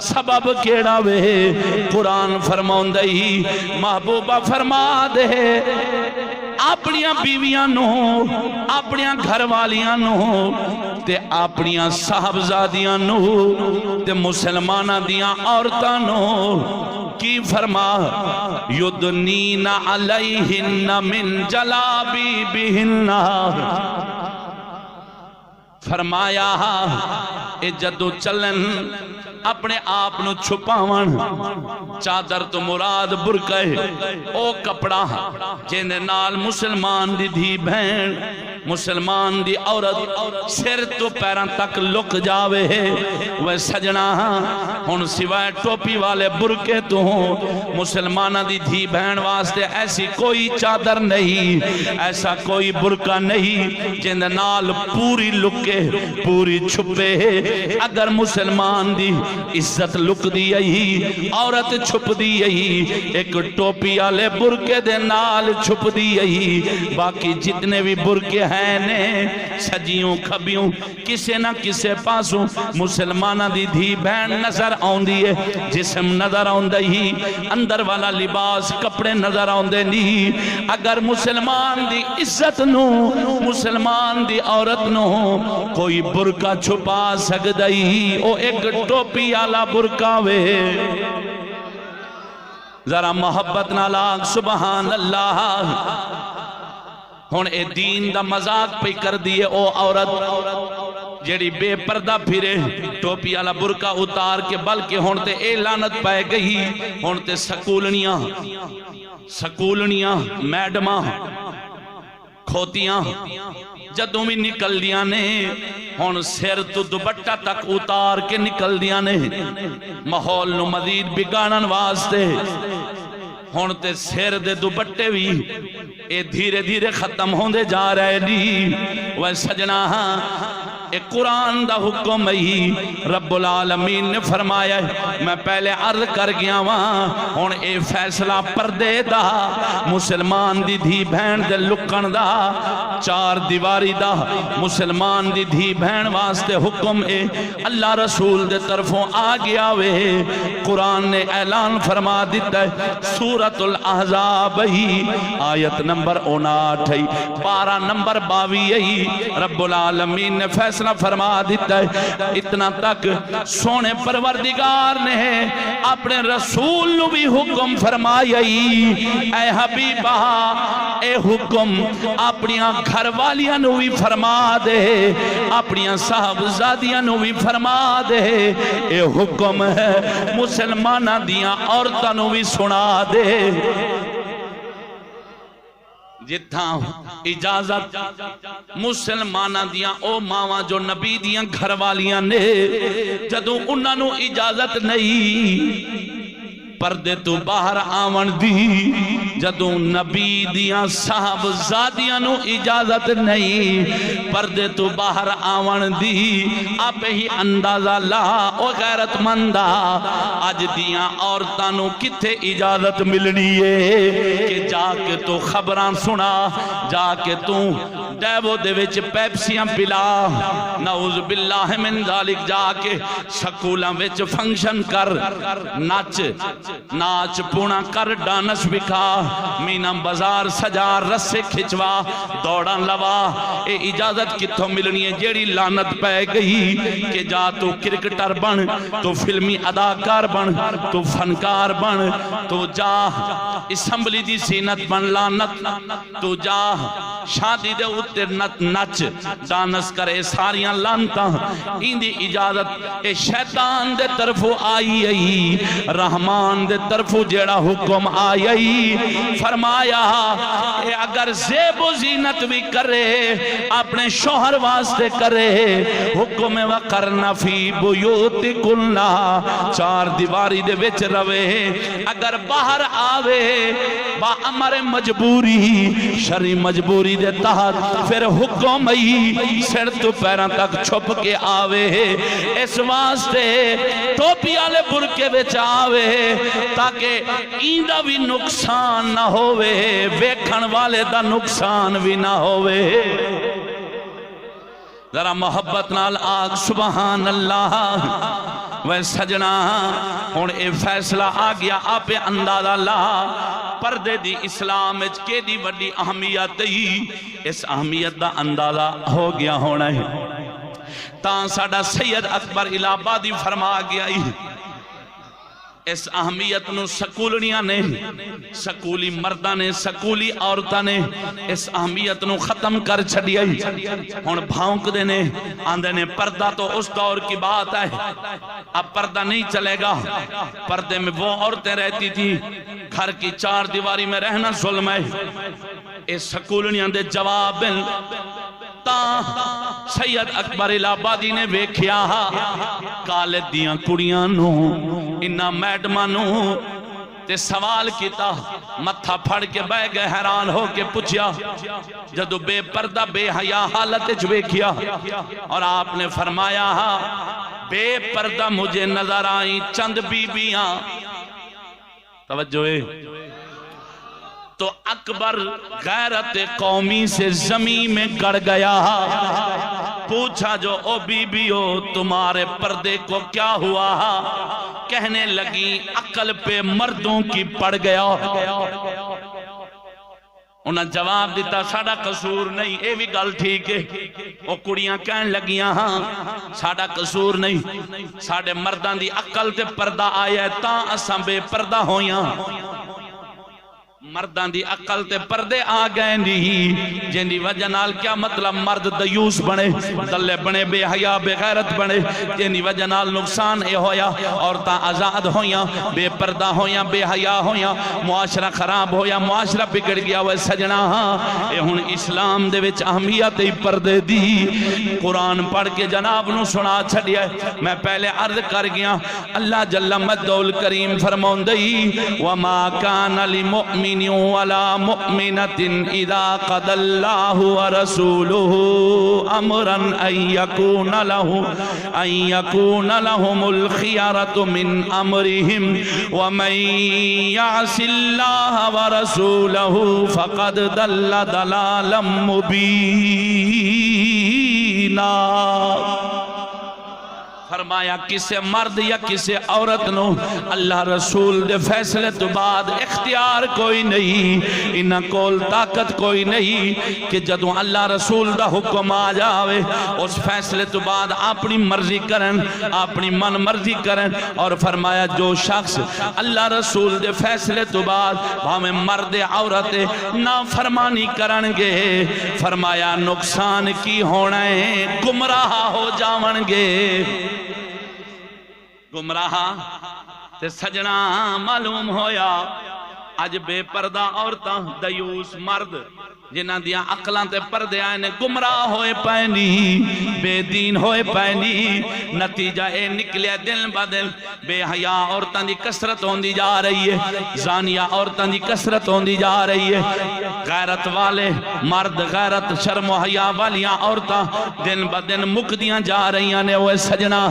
Speaker 1: سبب کیڑا وے قرآن فرماؤندہ ہی محبوبہ فرما دے اپنیاں بیویاں نو اپنیاں گھر والیاں نو تے اپنیاں صاحبزادیاں نو تے مسلمانہ دیاں عورتاں نو کی فرما یدنین علیہن من جلابیبہن فرمایا اے جدو چلن اپنے آپ نو چھپاون چادر تو مراد برقع او کپڑا جیندے نال مسلمان دی دھی بہن مسلمان دی عورت سر تو پیران تک لک جاوے وہ سجنا ہن سوائے ٹوپی والے برقع تو مسلمانہ دی دھی بہن واسطے ایسی کوئی چادر نہیں ایسا کوئی برقع نہیں جیندے نال پوری لکے پوری چھپے اگر مسلمان دی عزت لک دی یہی عورت چھپ دی یہی ایک ٹوپی آلے برقع دے نال چھپ دی یہی باقی جتنے بھی برقع ہیں نے سجیوں کھبیوں کسے نہ کسے پاسوں مسلمانہ دی دھی بہن نظر آن دیئے جسم نظر آن دی اندر والا لباس کپڑے نظر آن دی اگر مسلمان دی عزت نو مسلمان دی عورت نو کوئی برقع چھپا سکدئی او ایک ٹوپی آلا برقع وے ذرا محبت نہ لاغ سبحان اللہ ہون اے دین دا مذاق پہ کر دیئے او عورت جیڑی بے پردہ پھرے ٹوپی آلا برقع اتار کے بلکہ ہون تے اے لانت پائے گئی ہون تے سکولنیاں میڈماں کھوتیاں جدوں بھی نکل دیا نے ہون سر تو دوپٹہ تک اتار کے نکل دیا نے ماحول نو مزید بگاڑن واسطے ہون تے سر دے دوپٹے بھی اے دھیرے دھیرے ختم ہوندے جا رہے دی وہ سجنا اے قرآن دا حکم ہی رب العالمین نے فرمایا ہے میں پہلے عرض کر گیا وہاں ہون اے فیصلہ پردے دا مسلمان دی دھی بہن دے لکن دا چار دیواری دا مسلمان دی دھی بہن واسطے حکم اے اللہ رسول دے طرفوں آ گیا وے قرآن نے اعلان فرما دیتا ہے سورۃ الاحزاب ہی آیت نمبر 59 پارہ نمبر 22 رب العالمین نے فیصلہ فرما دیتا ہے اتنا تک سونے پروردگار نے اپنے رسول نو بھی حکم فرمایا اے حبیبہ اے حکم اپنیاں گھر والیاں نو بھی فرما دے اپنیاں صاحبزادیاں نو بھی فرما دے اے حکم ہے مسلمانہ دیاں عورتاں نو بھی سنا دے جتھاں اجازت مسلمانہ دیاں او ماواں جو نبی دیاں گھر والیاں نے جدوں انہاں نو اجازت نہیں پردے تو باہر آون دی جدوں نبی دیاں صاحبزادیاں نو اجازت نہیں پردے تو باہر آون دی آپ ہی اندازہ لا او غیرت مندہ آج دیاں عورتاں نو کتھے اجازت ملنی ہے کہ جا کے تو خبران سنا جا کے تو ڈیبو دے وچ پیپسیاں پلا نعوذ باللہ من ذالک جا کے سکولاں وچ فنکشن کر ناچ پونا کر ڈانس بکھا مینا بازار سجا رسے کھچوا دوڑا لوا اے اجازت کتھوں ملنی ہے جیڑی لعنت پہ گئی کہ جا تو کرکٹر بن تو فلمی اداکار بن تو فنکار بن تو جا اسمبلی دی سینت بن لعنت تو جا شادی دے اتر نچ ڈانس کرے ساریاں لانتاں اندی اجازت اے شیطان دے طرفو آئی رحمان دے طرفو جیڑا حکم آئی فرمایا اے اگر زیب و زینت بھی کرے اپنے شوہر واسطے کرے حکم وقرنا فی بیوت کلنا چار دیواری دے وچ روے اگر باہر آوے با امر مجبوری شرعی مجبوری دے تحت پھر حکم ای سر تو پیران تک چھپ کے آوے اس واسطے ٹوپی آلے برکے بچ آوے تاکہ ایندہ بھی نقصان نہ ہووے ویکھن والے دا نقصان بھی نہ ہووے ذرا محبت نال آگ سبحان اللہ وہ سجنا ہون اے فیصلہ آ گیا آپ اندازہ لا پردے دی اسلام اچ کے دی وڈی اہمیت ہی اس اہمیت دا اندازہ ہو گیا ہونا ہے تاں ساڑا سید اکبر الہبادی فرما گیا ہی اس اہمیت نو سکولنیاں نے سکولی مردہ نے سکولی عورتہ نے اس اہمیت نو ختم کر چھڑیا ہی ہون بھاؤنک دینے آندے نے پردہ تو اس دور کی بات ہے اب پردہ نہیں چلے گا پردے میں وہ عورتیں رہتی تھی گھر کی چار دیواری میں رہنا ظلم ہے اس سکولنیاں دے جواب سید اکبر الہبادی نے ویکھیا کالج دیاں کڑیاں نو انہا میڈماں نو تے سوال کیتا متھا پھڑ کے بہ گئے حیران ہو کے پوچھیا جدو بے پردہ بے حیا حالت جوے کیا اور آپ نے فرمایا بے پردہ مجھے نظر آئیں چند بی بیاں توجہ ہے تو اکبر غیرت قومی سے زمین میں گڑ گیا پوچھا جو او بی بی ہو تمہارے پردے کو کیا ہوا کہنے لگی عقل پہ مردوں کی پڑ گیا انہاں جواب دیتا ساڑا قصور نہیں اے بھی گل ٹھیک ہے وہ کڑیاں کہن لگیاں ہاں ساڑا قصور نہیں ساڑے مردان دی عقل تے پردہ آیا ہے تاں اساں بے پردہ ہویاں مردان دی عقل تے پردے آ گئے نہیں جن دی وجہ نال کیا مطلب مرد دیوس بنے دلے بنے بے حیا بے غیرت بنے جن دی وجہ نال نقصان اے ہویا عورتاں آزاد ہویاں بے پردہ ہویاں بے حیا ہویاں معاشرہ خراب ہویا معاشرہ بگڑ گیا وہ سجنا اے ہن اسلام دے وچ اہمیت ہی پردے دی قرآن پڑھ کے جناب نو سنا چھڑیا ہے میں پہلے عرض کر گیا اللہ جل مجدہ الکریم فرماؤں دئی وما کان للمؤمن ولا مؤمنة إذا قضى الله ورسوله أمرا أن يكون لهم الخيرة من أمرهم ومن يعص الله ورسوله فقد ضل ضلالا مبينا۔ فرمایا کسے مرد یا کسے عورت نو اللہ رسول دے فیصلے تو بعد اختیار کوئی نہیں، انہاں کول طاقت کوئی نہیں کہ جدوں اللہ رسول دا حکم آ جاوے اس فیصلے تو بعد اپنی مرضی کرن، اپنی من مرضی کرن۔ اور فرمایا جو شخص اللہ رسول دے فیصلے تو بعد بھاویں مرد عورت نافرمانی کرن گے، فرمایا نقصان کی ہونا ہے، گمراہ ہو جاون گے۔ گمراہ تے سجنا معلوم ہویا اج بے پردہ عورتاں دیوس مرد جنہاں دیاں عقلاں تے پردے آئے نے گمراہ ہوئے پینی، بے دین ہوئے پینی۔ نتیجہ اے نکلے دل بدل بے حیا عورتاں دی کثرت ہوندی جا رہی ہے، زانیہ عورتاں دی کثرت ہوندی جا رہی ہے۔ غیرت والے مرد، غیرت شرم و حیا والیاں عورتاں دن بدن مکدیاں جا رہی ہیں۔ وہ سجنا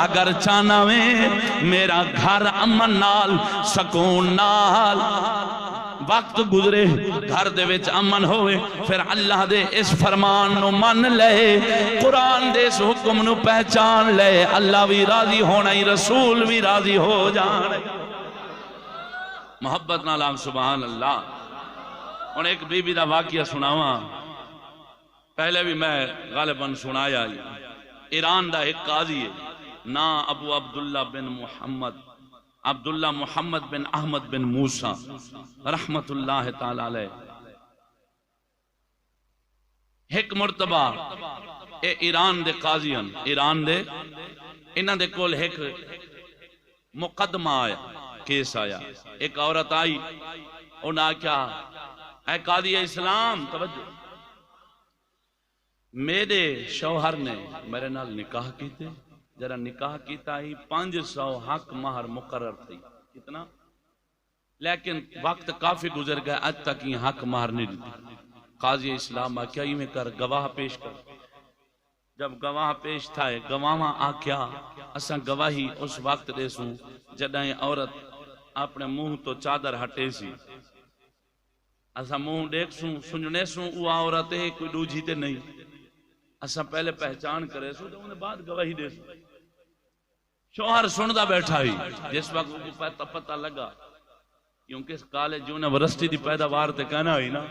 Speaker 1: اگر چاہنا میں میرا گھر امن نال سکون نال وقت گزرے، گھر دے وچ امن ہوئے، پھر اللہ دے اس فرمان نو من لے، قرآن دے اس حکم نو پہچان لے، اللہ بھی راضی ہونا ہی، رسول بھی راضی ہو جانا۔ محبت نالام سبحان اللہ۔ اور ایک بی بی دا واقعہ سناواں، پہلے بھی میں غالباً سنایا، ایران دا ایک قاضی ہے، نا ابو عبداللہ بن محمد، عبداللہ محمد بن احمد بن موسیٰ رحمت اللہ تعالی علیہ۔ ایک مرتبہ اے ایران دے قاضیان، ایران دے انہاں دے کول ایک مقدمہ آیا، کیس آیا۔ ایک عورت آئی، انہاں کیا اے قاضی اسلام توجہ، میرے شوہر نے میرے نال نکاح کیتے، جرا نکاح کیتا ہی 500 حق مہر مقرر تھی، کتنا؟ لیکن وقت کافی گزر گیا، آج تک یہ حق مہر نہیں دیتی۔ قاضی اسلام آکیا ہی میں کر گواہ پیش کر۔ جب گواہ پیش تھا ہے، گواہ آکیا اساں گواہی اس وقت دے سوں جدائیں عورت اپنے منہ تو چادر ہٹے سی، اساں منہ دیکھ سوں سنجنے سوں وہ عورت ہے کوئی دوجھی تے نہیں، اساں پہلے پہچان کرے سوں تو انہیں بعد گواہی دے سوں۔ شوہر سندہ بیٹھا ہی، جس وقت کو پتہ لگا کیونکہ کالج یونیورسٹی دی پیداوار تے کہنا ہوئی نا،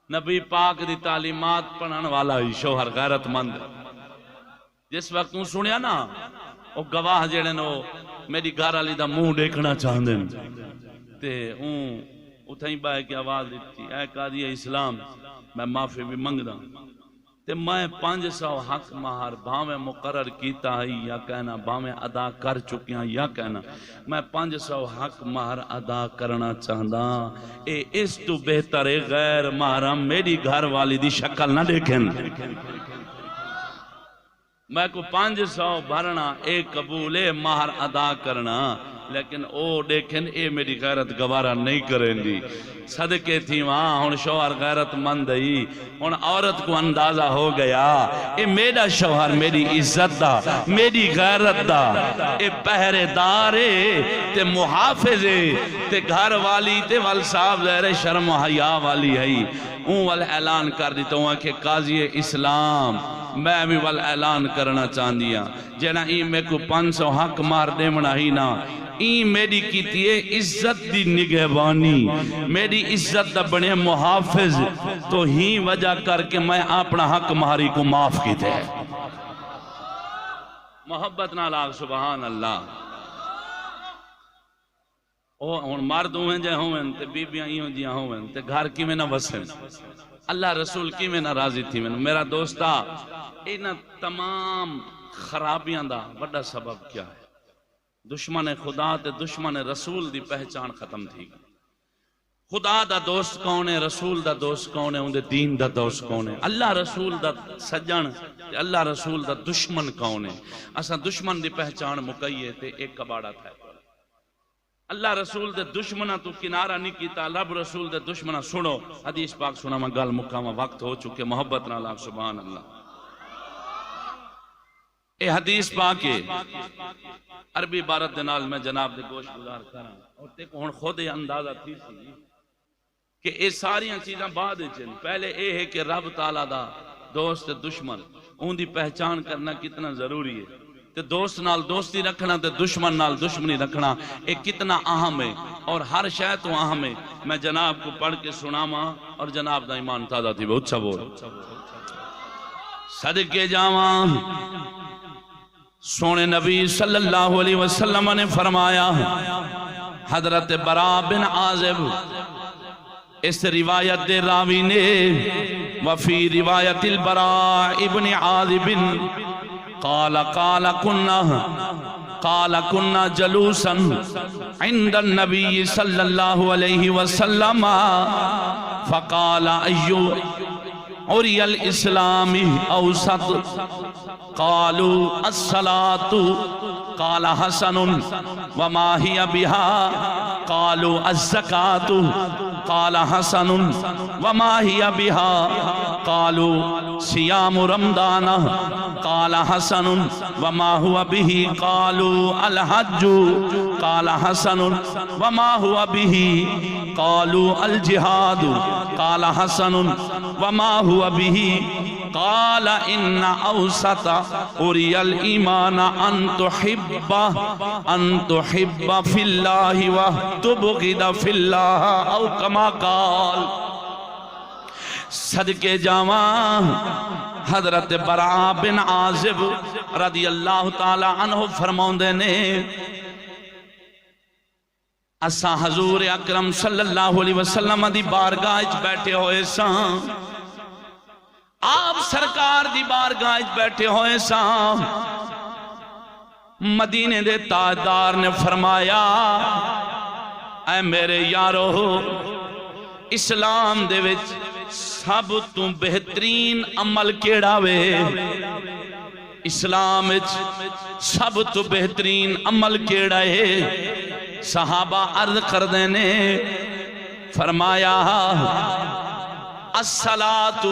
Speaker 1: نبی پاک دی تعلیمات پڑھن والا ہی شوہر غیرت مند۔ جس وقت تو سنیا نا وہ گواہ جڑے نو میری گھر والی دا منہ دیکھنا چاہندے تے اتھیں بائے کی آواز دیتی، اے قاضی اسلام میں معافی بھی منگدا تے میں 500 حق مہر بھاویں مقرر کیتا ہی یا کہنا بھاویں ادا کر چکیاں یا کہنا میں 500 حق مہر ادا کرنا چاہدا، اے اس تو بہتر غیر محرم میری گھر والی دی شکل نہ دیکھیں، میں کو 500 بھرنا اے قبول اے مہر ادا کرنا، لیکن او دیکھیں اے میری غیرت گوارا نہیں کریں دی۔ صدقے تھی وہاں ہن شوہر غیرت مند ہی، ہن عورت کو اندازہ ہو گیا اے میرا شوہر میری عزت دا، میری غیرت دا، اے پہرے دارے تے محافظے تے گھر والی تے والصاحب زہر شرم و حیا والی ہے۔ اون وال اعلان کر دیتا ہوں کہ قاضی اسلام میں بھی وال اعلان کرنا چاہندیاں جنا ای میں کو 500 حق مار دے منا ہی نا، این میری کیتی ہے عزت دی نگہبانی، میری عزت دا بنے محافظ، تو ہی وجہ کر کے میں اپنا حق مہاری کو معاف کیتے ہیں۔ محبت نہ لاغ سبحان اللہ۔ مرد ہوئے جائے ہوئے تے بیبیاں ہی ہوں جیاں ہوئے تے گھر کی میں نہ وسیں، اللہ رسول کی میں نہ راضی تھی میں میرا دوستا۔ انہاں تمام خرابیاں دا بڑا سبب کیا ہے؟ دشمن خدا تے دشمن رسول دی پہچان ختم تھی۔ خدا دا دوست کون ہے، رسول دا دوست کون ہے، اندے دین دا دوست کون ہے، اللہ رسول دا سجن تے اللہ رسول دا دشمن کون ہے۔ اساں دشمن دی پہچان مکئیے تے ایک کباڑا تھا، اللہ رسول دے دشمنہ تو کنارہ نہیں کیتا، رب رسول دے دشمنہ سنو حدیث پاک سنا میں گل مقامہ وقت ہو چکے محبت نہ لاکھ سبحان اللہ۔ اے حدیث پاک ہے عربی عبارت دے نال میں جناب دے گوش گزار کرا اور تے کو ہن خود یہ اندازہ تھی سی کہ اے ساری چیزاں بعد چن، پہلے اے ہے کہ رب تعالیٰ دا دوست دشمن ان دی پہچان کرنا کتنا ضروری ہے، تے دوست نال دوستی رکھنا تے دشمن نال دشمنی رکھنا ایک کتنا اہم ہے اور ہر شے تو اہم ہے۔ میں جناب کو پڑھ کے سناواں اور جناب دا ایمان تازہ تھی بہت اچھا بول صدقے جاواں۔ سونے نبی صلی اللہ علیہ وسلم نے فرمایا، حضرت براء بن عازب اس روایت دے راوی نے وفی روایت البراء ابن عازب قال كنا جلوسا عند النبي صلى الله عليه وسلم فقال أي عري الإسلام أوسط قالوا الصلاة قال حسن وما هي بها قالوا الزكاة قال حسن وما هي بها قالوا صيام رمضان قال حسن وما هو به قالوا الحج قال حسن وما هو به قالوا الجهاد قال حسن وما هو به قال إن أوسط أري الإيمان أن تحب في الله وتبغض في الله أو كما قال۔ صدقے جاواں حضرت براء بن عازب رضی اللہ تعالی عنہ فرماؤندے نے، اساں حضور اکرم صلی اللہ علیہ وسلم دی بارگاہ وچ بیٹھے ہوئے ساں، آپ سرکار دی بارگاہ وچ بیٹھے ہوئے ساں، مدینے دے تاجدار نے فرمایا، اے میرے یارو، اسلام دے وچ سب تو بہترین عمل کیڑا وے؟ اسلام وچ سب تو بہترین عمل کیڑا ہے؟ صحابہ عرض کردے نے فرمایا الصلاۃ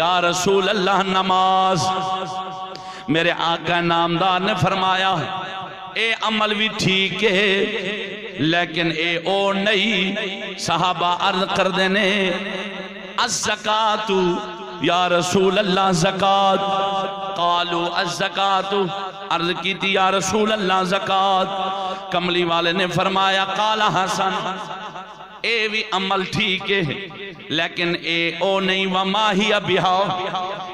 Speaker 1: یا رسول اللہ، نماز۔ میرے آقا نامدار نے فرمایا اے عمل بھی ٹھیک ہے لیکن اے او نہیں۔ صحابہ عرض کردے نے الزکاة یا رسول اللہ، زکاة۔ قالوا الزکاة، عرض کی تھی یا رسول اللہ زکاة۔ کملی والے نے فرمایا قال حسن، اے بھی عمل ٹھیک ہے لیکن اے او نہیں، وما ہی بہا،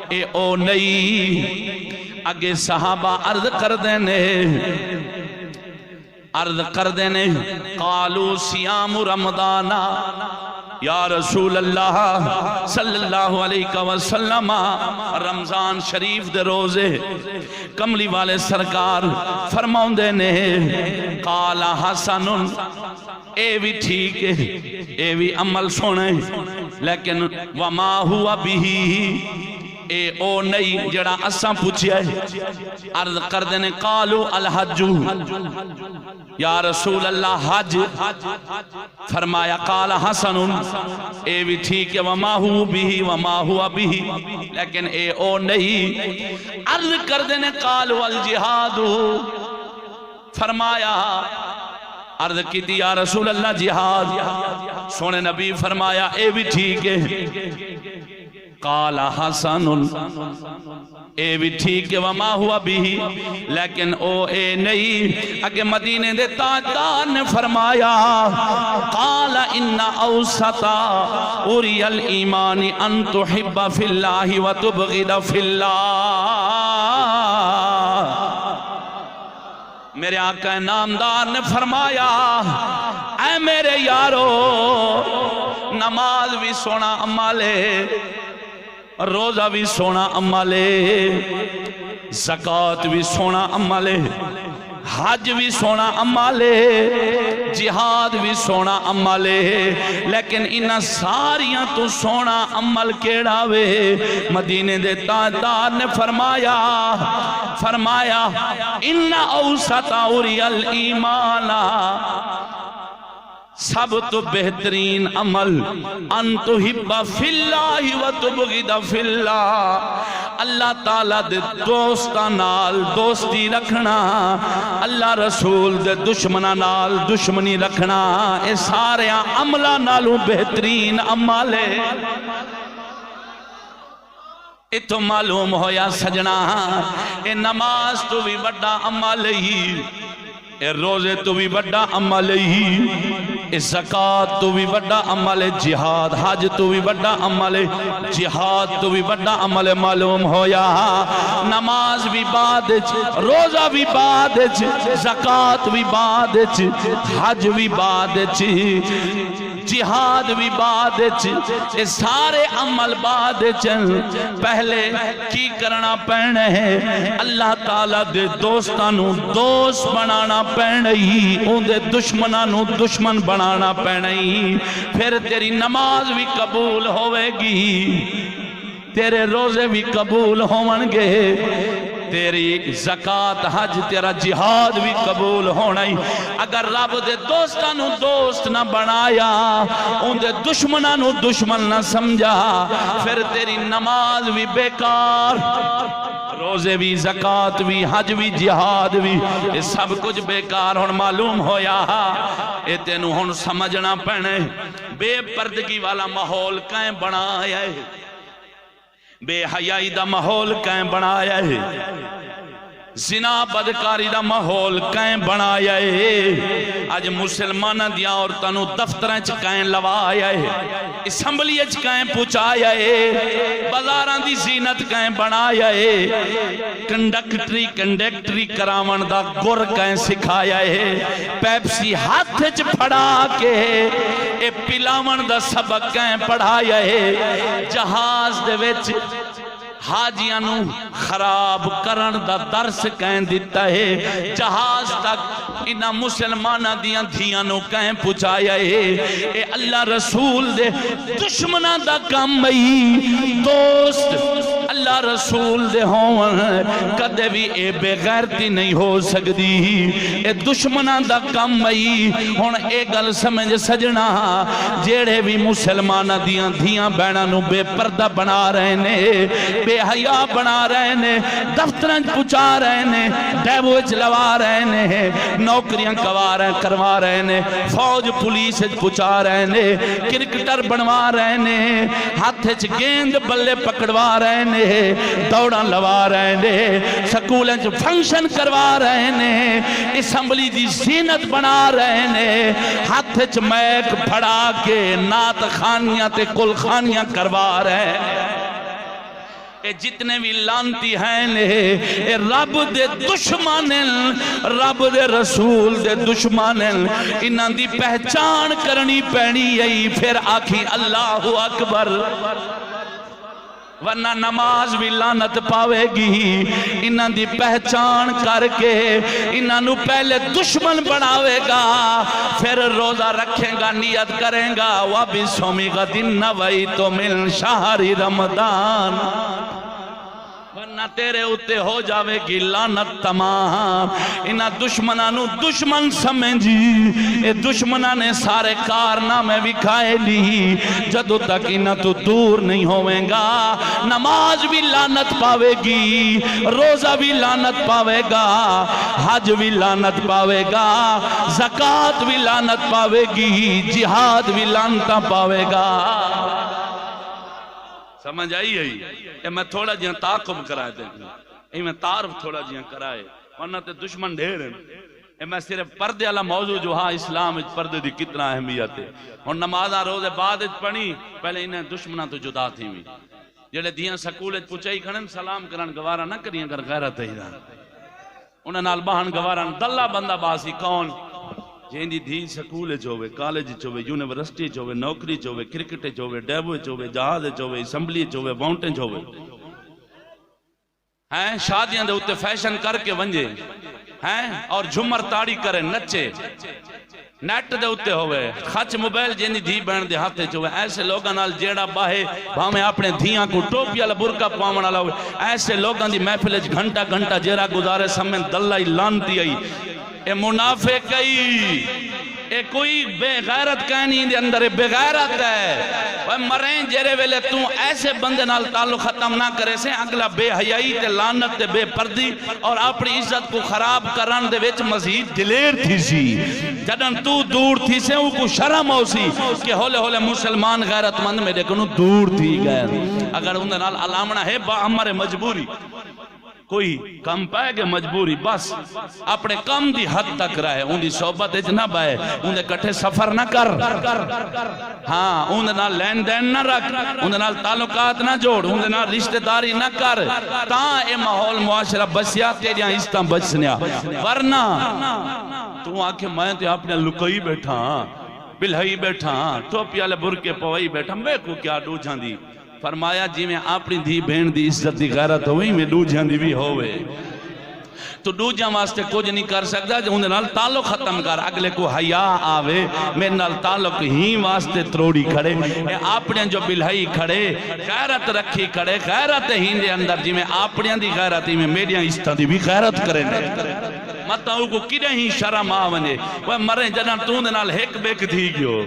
Speaker 1: اے او نہیں۔ اگے صحابہ عرض کر دینے قالوا صیام رمضان یا رسول اللہ صلی اللہ علیہ وسلم، رمضان شریف دے روزے۔ کملی والے سرکار فرماؤندے نے قال حسن، اے بھی ٹھیک ہے، اے بھی عمل سونے لیکن وما ہوا بھی، اے او نہیں جڑا اساں پوچھیا ہے۔ عرض کر دینے قالوا الحج یا رسول اللہ، حج۔ فرمایا قال حسن، اے بھی ٹھیک ہے، وما ہوا بھی، وما ہوا بھی، لیکن اے او نہیں۔ عرض کر دینے قالوا الجہاد، فرمایا عرض کی تھی یا رسول اللہ جہاد۔ سونے نبی فرمایا اے بھی ٹھیک ہے، قال حسن، اے بھی ٹھیک ہے، وما ہوا بھی، لیکن او اے نہیں۔ اگے مدینے دے تاجدار نے فرمایا قال ان اوسط اوری الایمان ان تحب فی اللہ وتبغض فی اللہ۔ میرے آقا نامدار نے فرمایا اے میرے یارو، نماز بھی سونا عمل ہے، روزہ بھی سونا عمل ہے، زکوٰۃ بھی سونا عمل ہے، حج بھی سونا عمل ہے، جہاد بھی سونا عمل ہے، لیکن انہاں ساریاں تو سونا عمل کیڑا وے؟ مدینے دے تاجدار نے فرمایا ان اوسط اوری الایمان، سب تو بہترین عمل ان تحب فی اللہ و تبغض فی اللہ، اللہ تعالیٰ دے دوستاں نال دوستی رکھنا، اللہ رسول دے دشمناں نال دشمنی رکھنا، اے سارے عملاں نالوں بہترین عمل ہے۔ اتو معلوم ہویا سجنا اے نماز تو بھی بڑا عمل ہی، اے روزے تو بھی بڑا عمل ہی، اے زکاة تو بھی بڑا عمل ہے، جہاد حج تو بھی بڑا عمل ہے، جہاد تو بھی بڑا عمل ہے۔ معلوم ہویا نماز بھی بعد، روزہ بھی بعد، زکاة بھی بعد، حج بھی بعد، جہاد بھی بعد، یہ سارے عمل بعد چل، پہلے کی کرنا پینے ہے؟ اللہ تعالیٰ دے دوستانوں دوست بنانا پینے ہی، ان دے دشمنانوں دشمن بنانا پینے ہی، پھر تیری نماز بھی قبول ہوئے گی، تیرے روزے بھی قبول ہوئنگے، تیری زکاة حج تیرا جہاد بھی قبول ہونا ہی۔ اگر رب دے دوستانوں دوست نہ بنایا، ان دے دشمنانوں دشمن نہ سمجھا، پھر تیری نماز بھی بیکار، روزے بھی زکاة بھی حج بھی جہاد بھی، یہ سب کچھ بیکار۔ ہن معلوم ہویا اے تینوں ہن سمجھنا پینے بے پردگی والا ماحول کہیں بنایا ہے، بے حیائی دا ماحول کہیں بنایا ہے، زنا بدکاری دا ماحول کہیں بنایا ہے، آج مسلمانہ دیا عورتانوں دفتریں کہیں لوایا ہے، اسمبلی کہیں پوچھایا ہے، بازاران دی زینت کہیں بنایا ہے، کنڈکٹری کراون دا گر کہیں سکھایا ہے، پیپسی ہاتھ پھڑا کے اے پلاون دا سبق کہیں پڑھایا ہے، جہاز دے وچ حاجیانوں خراب کرن دا درس کہیں دیتا ہے، جہاز تک انہا مسلمانہ دیاں دھیانوں کہیں پچھایا ہے، اے اللہ رسول دے دشمنہ دا کام بھئی، دوست اللہ رسول دے ہون کدے بھی اے بے غیرتی نہیں ہو سکتی، اے دشمنہ دا کام بھئی۔ ہون اے گل سمجھ سجنا جیڑے بھی مسلمانہ دیاں دھیاں بینانوں بے پردہ بنا رہے نے، بے حیاء بنا رہے نے، دفتریں پچھا رہے نے، ڈیبوچ لوا رہے نے، نوکریاں کروا رہے نے، فوج پولیس پچھا رہے نے، کرکٹر بنوا رہے نے، ہاتھ گیند بلے پکڑوا رہے نے، دوڑاں لوا رہے نے، سکولیں فنکشن کروا رہے نے، اسمبلی دی زینت بنا رہے نے، ہاتھ میک پھڑا کے نات خانیاں تے کل خانیاں کروا رہے ہیں۔ اے جتنے بھی لانتی ہیں اے رب دے دشمانن، رب دے رسول دے دشمانن، انہاں دی پہچان کرنی پینی ہے، پھر آکھی اللہ اکبر، ورنہ نماز بھی لعنت پاوے گی۔ انہاں دی پہچان کر کے انہاں نو پہلے دشمن بناوے گا، پھر روزہ رکھیں گا، نیت کریں گا وَبِصَوْمِ غَدٍ نَوَيْتُ مِنْ شَهْرِ رمضان، ورنہ تیرے اتے ہو جاوے گی لعنت تمام۔ انہاں دشمنانوں دشمن سمجھی، اے دشمناں نے سارے کارنامے بھی کھائے لی، جدو تک انہاں تو دور نہیں ہوئیں گا، نماز بھی لعنت پاوے گی، روزہ بھی لعنت پاوے گا، حج بھی لعنت پاوے گا، زکاة بھی لعنت پاوے گی، جہاد بھی لعنتاں پاوے گا۔ سمجھ آئی ہے؟ اے میں تھوڑا جیاں تعاقب کرائے دیں، اے میں تعارف تھوڑا جیاں کرائے، ورنہ تے دشمن ڈھیر ہیں۔ اے میں صرف پردے والا موضوع جو ہاں اسلام پردے دی کتنا اہمیت ہے، اور نمازاں روزے بعد پڑھی، پہلے انہیں دشمناں تو جدا تھی ہوئی، جڑے دیاں سکول پوچھائی کھڑن سلام کرن گوارا نہ کریاں کر غیرت ہی رہا، انہیں نال باہن گوارا دلہ بندہ باسی کون جہاں دی دھی سکول چوے، کالج چوے، یونیورسٹی چوے، نوکری چوے، کرکٹ چوے، ڈیبو چوے، جہاز چوے، اسمبلی چوے، ماؤنٹن چوے، ہیں شادیاں دے اتے فیشن کر کے ونجے، ہیں اور جھمر تاڑی کرے نچے نیٹ دے اتے ہوئے خچ موبائل جینی دھی بہن دے ہاتھے چوئے ایسے لوگاں نال جیڑا باہے بھامے اپنے دھیاں کو ٹوپی والا برقع پاونا لاؤے ایسے لوگاں دی محفل وچ گھنٹہ گھنٹہ جیڑا گزارے سمیں دلائی لانتی آئی اے منافق کئی اے کوئی بے غیرت کہنی دے اندر بے غیرت ہے وہ مریں جیرے ویلے تو ایسے بندے نال تعلق ختم نہ کرے سے اگلا بے حیائی تے لانت تے بے پردی اور اپنی عزت کو خراب کرن دے وچ مزید دلیر تھی سی جدن تو دور تھی سے ان کو شرم ہو سی کہ ہولے ہولے مسلمان غیرت مند میں دیکھنو دور تھی گئے اگر اندر نال علامنا ہے با ہمارے مجبوری کوئی کم پائے گے مجبوری بس اپنے کم دی حد تک رہے ان دی صحبت اچ نہ بائے ان دے کٹھے سفر نہ کر ہاں ان دے نال لین دین نہ رکھ ان دے نال تعلقات نہ جوڑ ان دے نال رشتہ داری نہ کر تاں اے ماحول معاشرہ بسیا تیریاں عزتاں بچنیا ورنہ تو آکھے میں تے اپنے لکئی بیٹھا بلہئی بیٹھا ٹوپی والے برقے پوائی بیٹھا میں کو کیا ڈو جاندی فرمایا جی میں اپنی دھی بہن دی عزت دی غیرت ہوئی میں دو جاندی بھی ہوئے تو دو جاں واسطے کچھ نہیں کر سکتا جو انہیں نال تعلق ختم کر اگلے کو حیا آوے میں نال تعلق ہی واسطے تروڑی کھڑے اپنے جو بلہائی کھڑے غیرت رکھی کھڑے غیرت ہی دے اندر جی میں اپنے دی غیرت ہی میں میڈیاں اس دی بھی غیرت کریں مطلب کو کدے ہی شرم آونے وہ مریں جنان تو دے نال ہیک بیک تھی گیو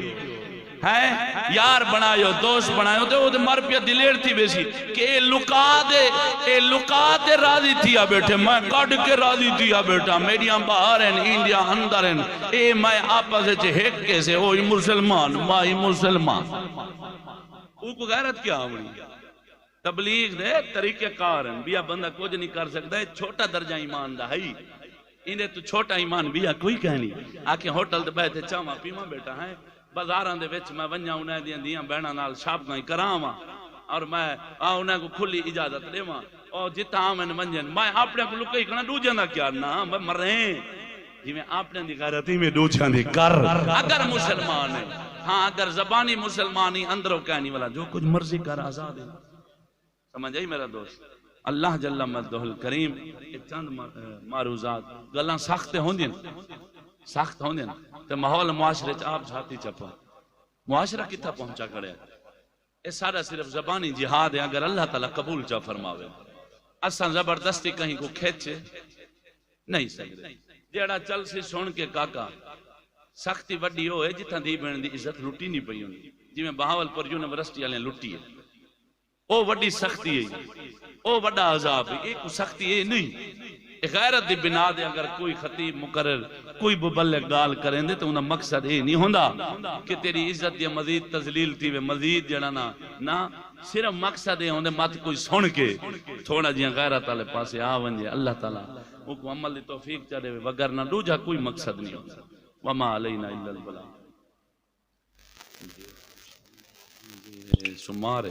Speaker 1: ہے یار بنایو دوست بنایو تو وہ مر پیا دلیر تھی بیسی کہ اے لکا دے راضی تھیا بیٹھے میں کڑ کے راضی تھیا بیٹھا میڈیاں باہر ہیں انڈیا اندر ہیں اے میں آپا سے چھے ہیک کیسے ہوئی مسلمان مائی مسلمان او کو غیرت کیا ہوئی تبلیغ دے طریقہ کار ہیں بیا بندہ کچھ نہیں کر سکتا ہے چھوٹا درجہ ایمان دا ہے انہیں تو چھوٹا ایمان بیا کوئی کہنی آکے ہوٹل دے بیٹھے چاما پیما بیٹا ہے بازاراں دے وچ میں ونجا انہاں دیاں بہناں نال شاپنگاں کراواں اور میں انہاں کو کھلی اجازت دیواں اور جتھاں من ونجن میں اپنے کو لکئی کنا دوجاں دا کیا نا میں مریں جی میں اپنے دی غیرتی میں دوجاں دی کر اگر مسلمان ہے ہاں اگر زبانی مسلمانی اندروں کہنی والا جو کچھ مرضی کر آزاد ہے سمجھ آئی میرا دوست اللہ جل مجدہ الکریم چند معروضات گلاں سخت ہوندیں سخت ہوندیں تو ماحول معاشرے آپ جھاتی چپا معاشرہ کتھا پہنچا کرے یہ سارا صرف زبانی جہاد ہے اگر اللہ تعالیٰ قبول چا فرماوے اساں زبردستی کہیں کو کھیچے نہیں سکتے جیڑا چل سی سن کے کاکا سختی وڈی ہوئے جتنا دی بہن دی عزت لٹی نہیں پئی ہوندی جی میں بہاولپور یونیورسٹی والے لٹی ہے او وڈی سختی ہے او وڈا عذاب ہے ایک سختی ہے نہیں غیرت دی بنا دے اگر کوئی خطیب مقرر کوئی مبلغ گال کریں دے تو انہا مقصد یہ نہیں ہوندہ کہ تیری عزت دی مزید تذلیل تھی وے مزید جڑانا نا صرف مقصد یہ ہوندے مات کوئی سن کے تھوڑا جیاں غیرت والے پاسے آونجے اللہ تعالیٰ وہ کو عمل دی توفیق چاہے وگرنہ دو جا کوئی مقصد نہیں ہوندہ وما علینا الا البلاغ سمارے